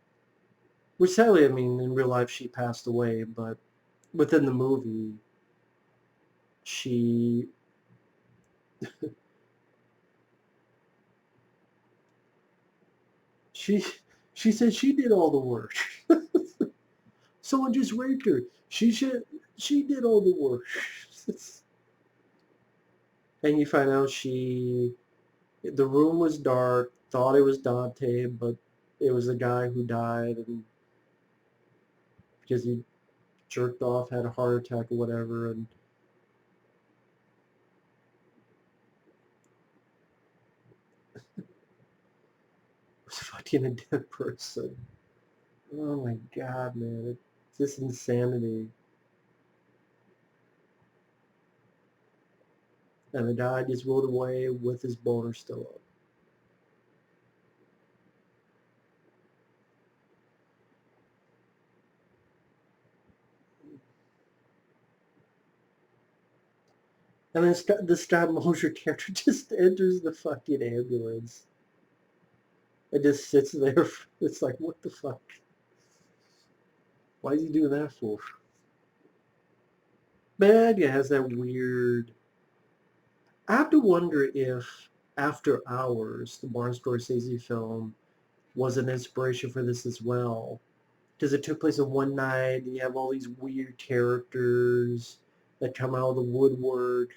which sadly, I mean, in real life she passed away, but within the movie, she she she said she did all the work. Someone just raped her. She did all the work. And you find out the room was dark, thought it was Dante, but it was the guy who died, and because he jerked off, had a heart attack or whatever, and was fucking a dead person. Oh my god, man. It's just insanity. And the guy just rode away with his boner still up. And then the Scott Mosier character just enters the fucking ambulance. It just sits there. It's like, what the fuck? Why is he doing that for? Man, it has that weird... I have to wonder if After Hours, the Martin Scorsese film, was an inspiration for this as well. Because it took place in one night, and you have all these weird characters that come out of the woodwork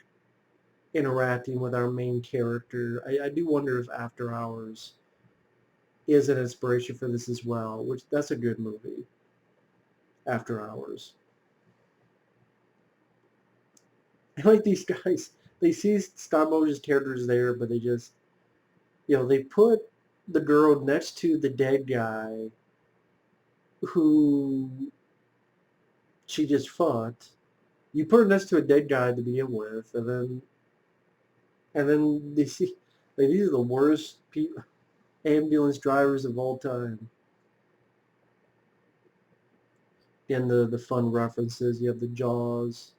interacting with our main character. I do wonder if After Hours is an inspiration for this as well, which that's a good movie, After Hours. I like these guys. They see stop motion characters there, but they just, they put the girl next to the dead guy who she just fucked. You put her next to a dead guy to begin with, and then they see, like, these are the worst ambulance drivers of all time. And the fun references, you have the Jaws.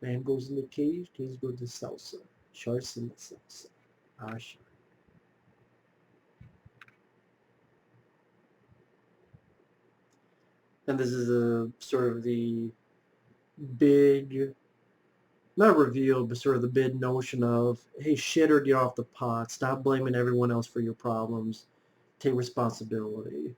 Man goes in the cage goes to salsa. Sharks in the salsa. Ah, sure. And this is a sort of the big, not reveal, but sort of the big notion of, hey, shit or get off the pot. Stop blaming everyone else for your problems. Take responsibility.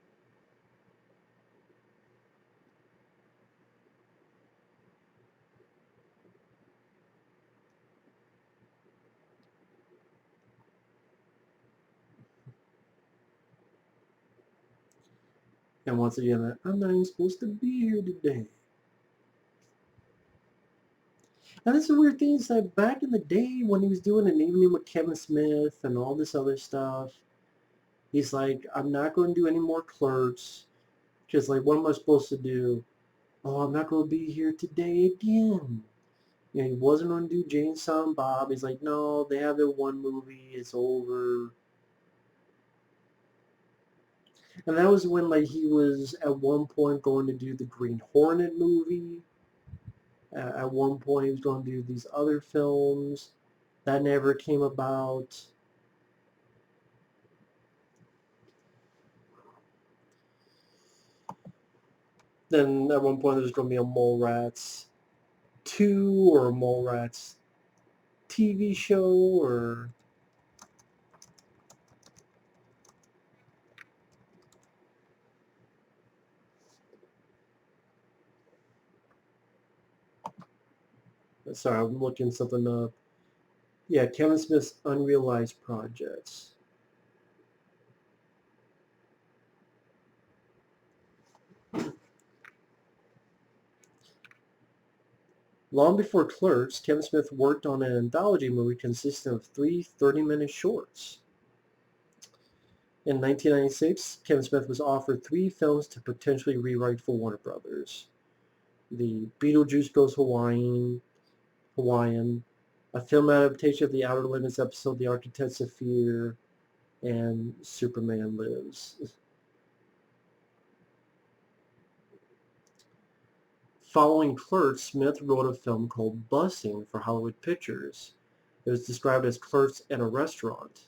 And once again, I'm not even supposed to be here today. And that's the weird thing is that back in the day when he was doing an evening with Kevin Smith and all this other stuff, he's like, I'm not going to do any more Clerks. Just like, what am I supposed to do? Oh, I'm not going to be here today again. He wasn't going to do Jay and Silent Bob. He's like, no, they have their one movie. It's over. And that was when, like, he was at one point going to do the Green Hornet movie. At one point, he was going to do these other films. That never came about. Then at one point, there was going to be a Mallrats 2 or a Mallrats TV show, or... Sorry, I'm looking something up. Yeah, Kevin Smith's unrealized projects. Long before Clerks, Kevin Smith worked on an anthology movie consisting of three 30-minute shorts. In 1996, Kevin Smith was offered three films to potentially rewrite for Warner Brothers. The Beetlejuice Goes Hawaiian, a film adaptation of the Outer Limits episode The Architects of Fear, and Superman Lives. Following Clerks, Smith wrote a film called Bussing for Hollywood Pictures. It was described as Clerks in a restaurant.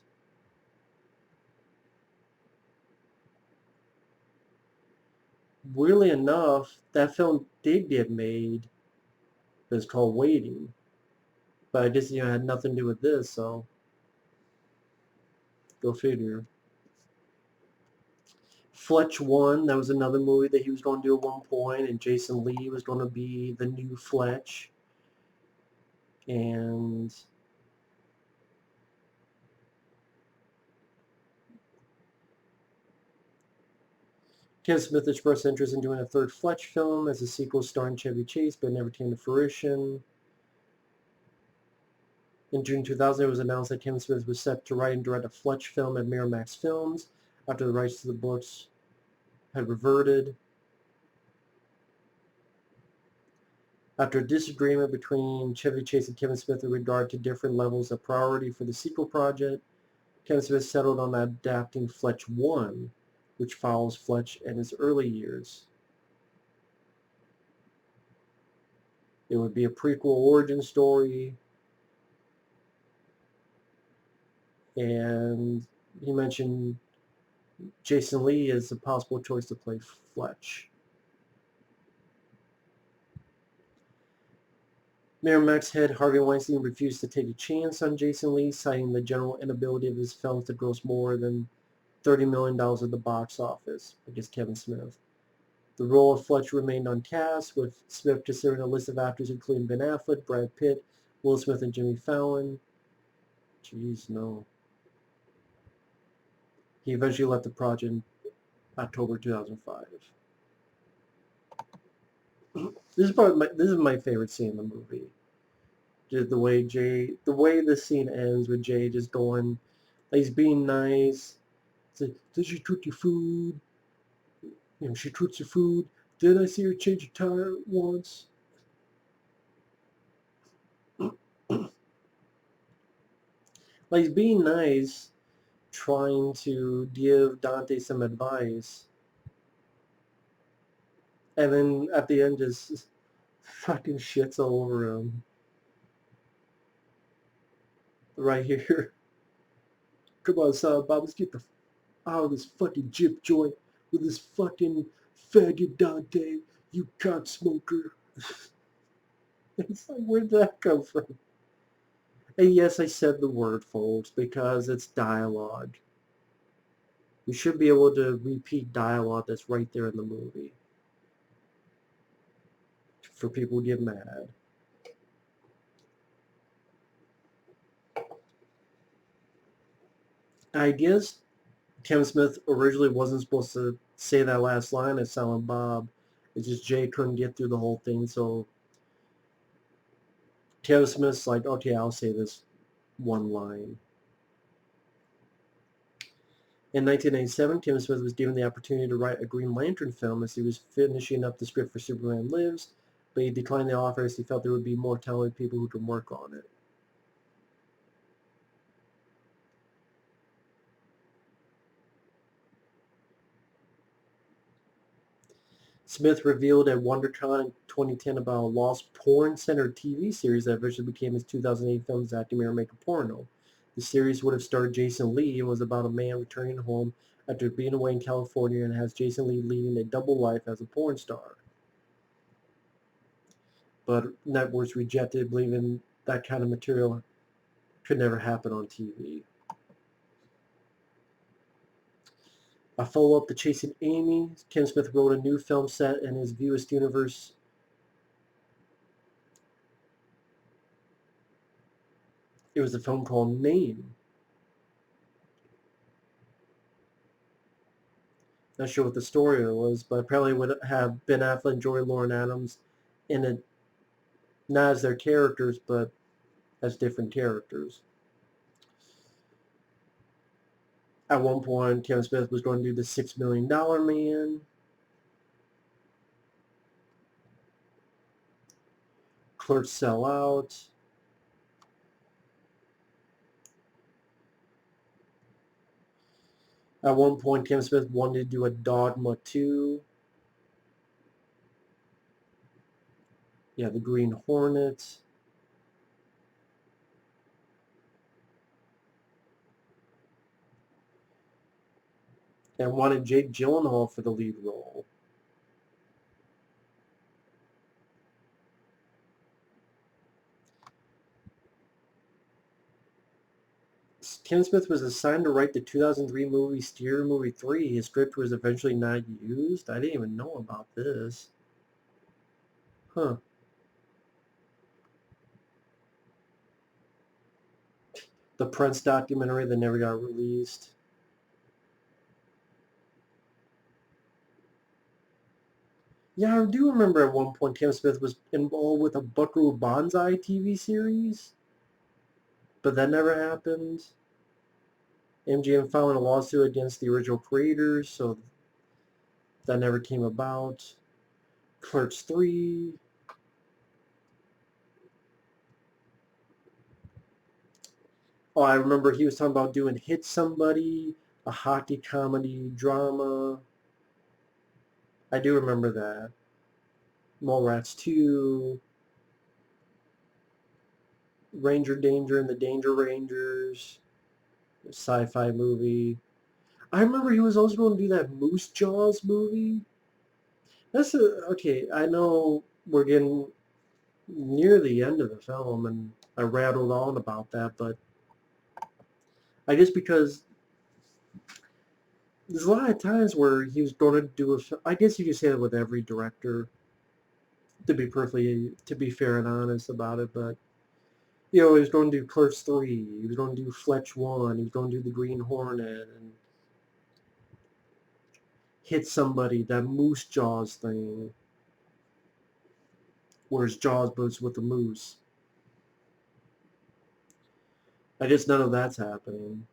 Weirdly enough, that film did get made. It was called Waiting. But I guess it had nothing to do with this, so go figure. Fletch 1, that was another movie that he was going to do at one point, and Jason Lee was going to be the new Fletch. And Kevin Smith expressed interest in doing a third Fletch film as a sequel starring Chevy Chase, but it never came to fruition. In June 2000, it was announced that Kevin Smith was set to write and direct a Fletch film at Miramax Films after the rights to the books had reverted. After a disagreement between Chevy Chase and Kevin Smith in regard to different levels of priority for the sequel project, Kevin Smith settled on adapting Fletch 1, which follows Fletch in his early years. It would be a prequel origin story, and he mentioned Jason Lee as a possible choice to play Fletch. Miramax head Harvey Weinstein refused to take a chance on Jason Lee, citing the general inability of his films to gross more than $30 million at the box office, against Kevin Smith. The role of Fletch remained uncast, with Smith considering a list of actors including Ben Affleck, Brad Pitt, Will Smith, and Jimmy Fallon. Jeez, no. He eventually left the project in October 2005. This is my favorite scene in the movie. Just the way the scene ends with Jay just going, like he's being nice. It's like, did she cook your food? You know, she cooks your food. Did I see her change a tire once? Like he's being nice, trying to give Dante some advice, and then at the end just fucking shits all over him. Right here. Come on, son, Bob, let's get the out of this fucking jip joint with this fucking faggot Dante, you cock smoker. It's like, where'd that come from? And yes, I said the word, folks, because it's dialogue. You should be able to repeat dialogue that's right there in the movie for people to get mad. I guess Kevin Smith originally wasn't supposed to say that last line as Silent Bob. It's just Jay couldn't get through the whole thing, so Kevin Smith's like, okay, I'll say this one line. In 1997, Kevin Smith was given the opportunity to write a Green Lantern film as he was finishing up the script for Superman Lives, but he declined the offer as he felt there would be more talented people who could work on it. Smith revealed at WonderCon in 2010 about a lost porn-centered TV series that eventually became his 2008 film Zack and Miri Make a Porno. The series would have starred Jason Lee and was about a man returning home after being away in California and has Jason Lee leading a double life as a porn star. But networks rejected, believing that kind of material could never happen on TV. A follow-up to Chasing Amy, Ken Smith wrote a new film set in his Askewniverse. It was a film called Name. Not sure what the story was, but apparently it would have Ben Affleck and Joy Lauren Adams in it. not as their characters, but as different characters. At one point, Kevin Smith was going to do the $6 Million Man. Clerks sell out. At one point, Kevin Smith wanted to do a Dogma 2. Yeah, the Green Hornet. And wanted Jake Gyllenhaal for the lead role. Kevin Smith was assigned to write the 2003 movie Steer Movie 3. His script was eventually not used. I didn't even know about this. Huh. The Prince documentary that never got released. Yeah, I do remember at one point Kevin Smith was involved with a Buckaroo Banzai TV series, but that never happened. MGM filed a lawsuit against the original creators, so that never came about. Clerks 3. Oh, I remember he was talking about doing Hit Somebody, a hockey comedy drama. I do remember that. Mallrats 2, Ranger Danger and the Danger Rangers, a sci-fi movie. I remember he was also going to do that Moose Jaws movie. Okay, I know we're getting near the end of the film, and I rattled on about that, but I guess because there's a lot of times where he was going to do I guess you could say that with every director, to be fair and honest about it, but he was going to do Clerks 3, he was going to do Fletch 1, he was going to do The Green Hornet, and Hit Somebody, that Moose Jaws thing, where it's Jaws but it's with the moose. I guess none of that's happening.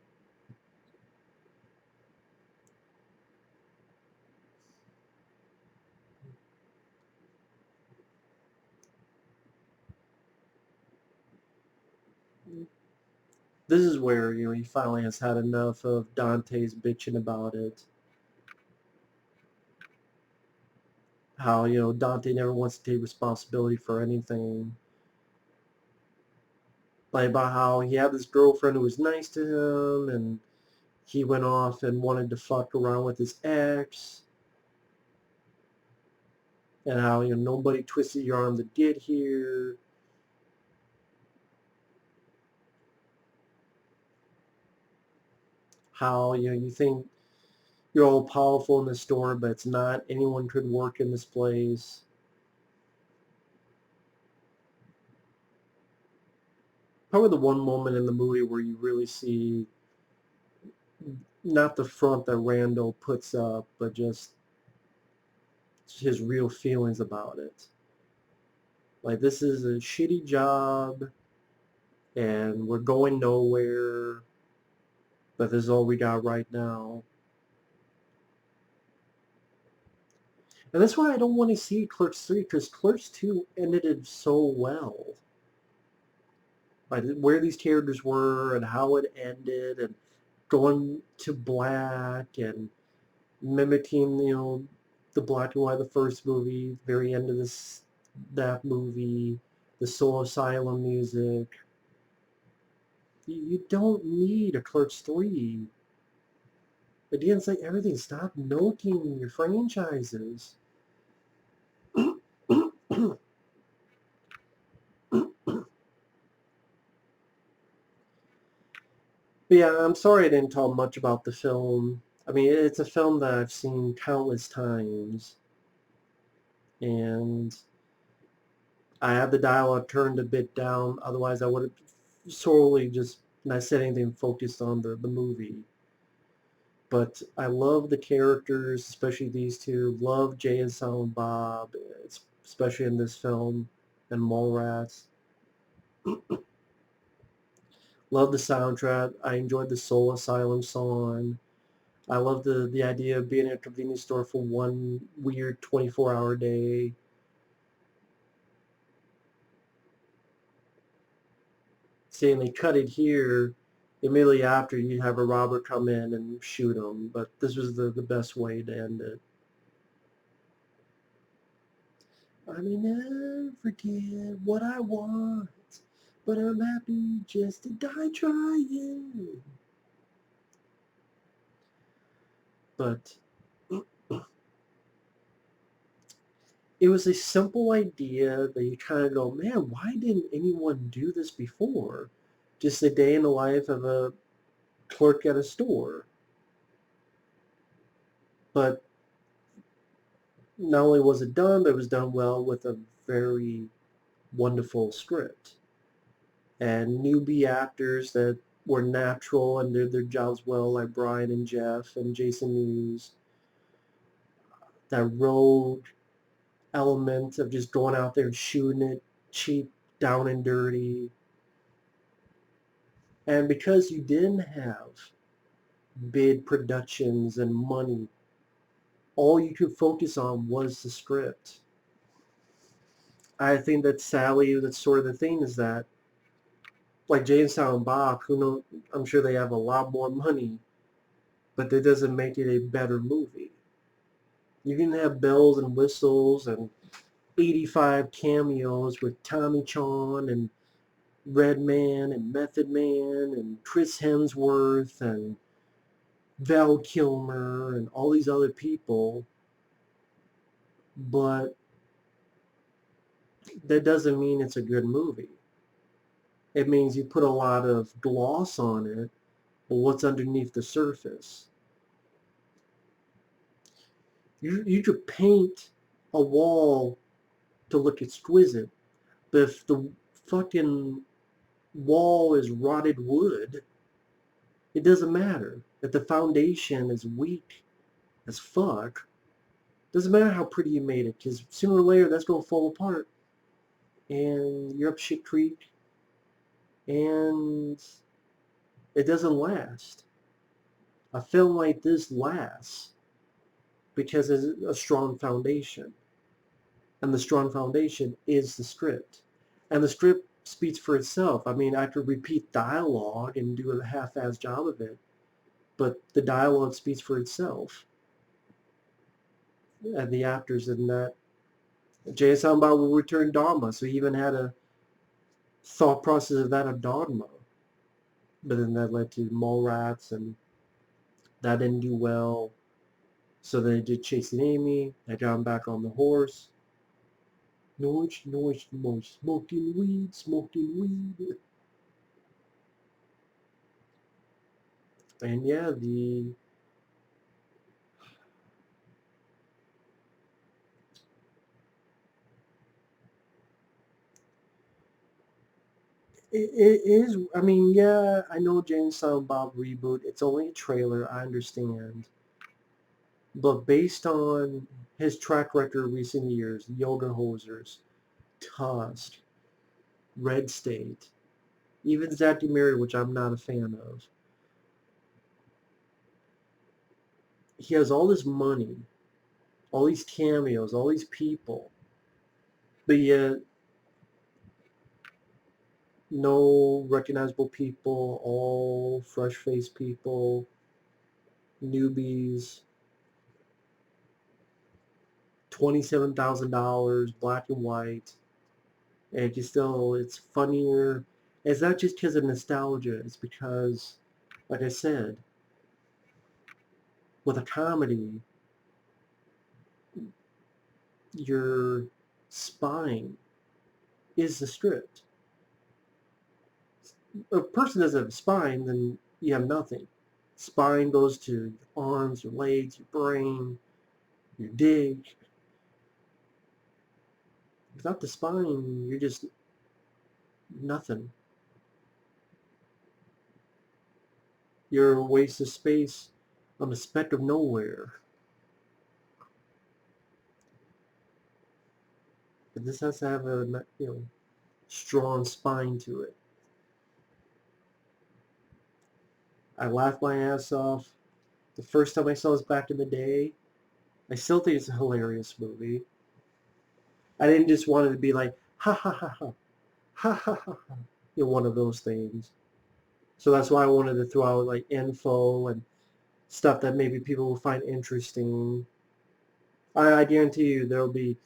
This is where, he finally has had enough of Dante's bitching about it. How, Dante never wants to take responsibility for anything. Like about how he had this girlfriend who was nice to him, and he went off and wanted to fuck around with his ex. And how, nobody twisted your arm to get here. How, you think you're all powerful in the store, but it's not. Anyone could work in this place. Probably the one moment in the movie where you really see not the front that Randal puts up, but just his real feelings about it. Like, this is a shitty job, and we're going nowhere, but this is all we got right now. And that's why I don't want to see Clerks 3, because Clerks 2 ended it so well. Like, where these characters were and how it ended, and going to black and mimicking, the black and white of the first movie, very end of that movie, the Soul Asylum music. You don't need a Clerks 3. Again, it's like everything. Stop milking your franchises. But yeah, I'm sorry I didn't talk much about the film. I mean, it's a film that I've seen countless times, and I have the dialogue turned a bit down. Otherwise, I would have solely just not said anything focused on the movie. But I love the characters, especially these two. Love Jay and Silent Bob, especially in this film. and Mallrats. Love the soundtrack. I enjoyed the Soul Asylum song. I love the idea of being at a convenience store for one weird 24-hour day. Saying they cut it here, immediately after you'd have a robber come in and shoot him. But this was the best way to end it. I may never forget what I want, but I'm happy just to die trying. But it was a simple idea that you kind of go, man, why didn't anyone do this before? Just a day in the life of a clerk at a store. But not only was it done, but it was done well with a very wonderful script. And newbie actors that were natural and did their jobs well, like Brian and Jeff and Jason Mewes. That rogue element of just going out there and shooting it cheap, down and dirty. And because you didn't have big productions and money, all you could focus on was the script. I think that sadly, that's sort of the thing is that, like Jay and Silent Bob, who know, I'm sure they have a lot more money, but that doesn't make it a better movie. You can have bells and whistles and 85 cameos with Tommy Chong and Redman and Method Man and Chris Hemsworth and Val Kilmer and all these other people, but that doesn't mean it's a good movie. It means you put a lot of gloss on it, but what's underneath the surface? You could paint a wall to look exquisite, but if the fucking wall is rotted wood, it doesn't matter. If the foundation is weak as fuck, doesn't matter how pretty you made it, because sooner or later that's going to fall apart, and you're up shit creek, and it doesn't last. A film like this lasts because it's a strong foundation, and the strong foundation is the script, and the script speaks for itself. I mean, I could repeat dialogue and do a half-assed job of it, but the dialogue speaks for itself, and the actors in that. Jay Samba will return Dharma, so he even had a thought process of that of Dogma. But then that led to Mallrats, and that didn't do well. So they did Chasing Amy. They got him back on the horse. Noise, noise, noise. Smoking weed, smoking weed. And yeah, it is, I mean, yeah, I know James Silent Bob reboot. It's only a trailer, I understand. But based on his track record of recent years, Yoga Hosers, Tusk, Red State, even Zack Mary, which I'm not a fan of, he has all this money, all these cameos, all these people, but yet no recognizable people, all fresh-faced people, newbies, $27,000, black and white, and just still, it's funnier. It's not just because of nostalgia, it's because, like I said, with a comedy, your spine is the script. A person doesn't have a spine, then you have nothing. Spine goes to your arms, your legs, your brain, your dick. Without the spine, you're just nothing. You're a waste of space on the speck of nowhere. But this has to have a, strong spine to it. I laughed my ass off the first time I saw this back in the day. I still think it's a hilarious movie. I didn't just want it to be like, ha ha ha ha, ha ha ha ha, one of those things. So that's why I wanted to throw out like info and stuff that maybe people will find interesting. I guarantee you there'll be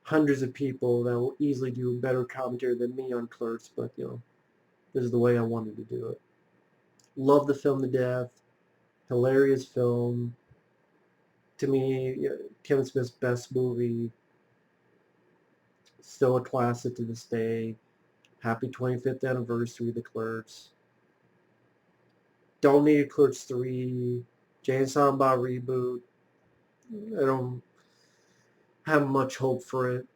hundreds of people that will easily do better commentary than me on Clerks, but this is the way I wanted to do it. Love the film to death. Hilarious film. To me, Kevin Smith's best movie. Still a classic to this day. Happy 25th anniversary of the Clerks. Don't need a Clerks 3. Jay and Silent Bob reboot. I don't have much hope for it.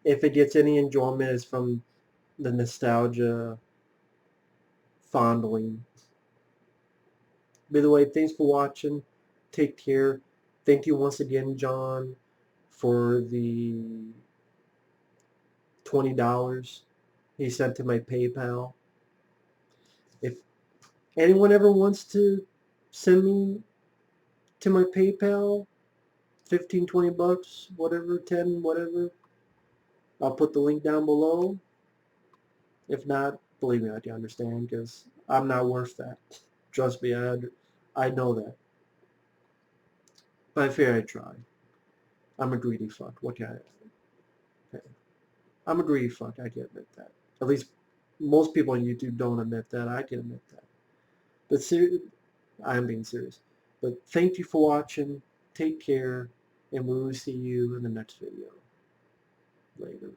If it gets any enjoyment, it's from the nostalgia fondling. By the way, thanks for watching. Take care. Thank you once again, John, for the $20 he sent to my PayPal. If anyone ever wants to send me to my PayPal, 15, 20 bucks, whatever, 10, whatever, I'll put the link down below. If not, believe me, I can understand, because I'm not worth that. Trust me, I know that. But I fear I try. I'm a greedy fuck. What can I... I'm a greedy fuck. I can admit that. At least most people on YouTube don't admit that. I can admit that. But I'm being serious. But thank you for watching. Take care. And we will see you in the next video. Later.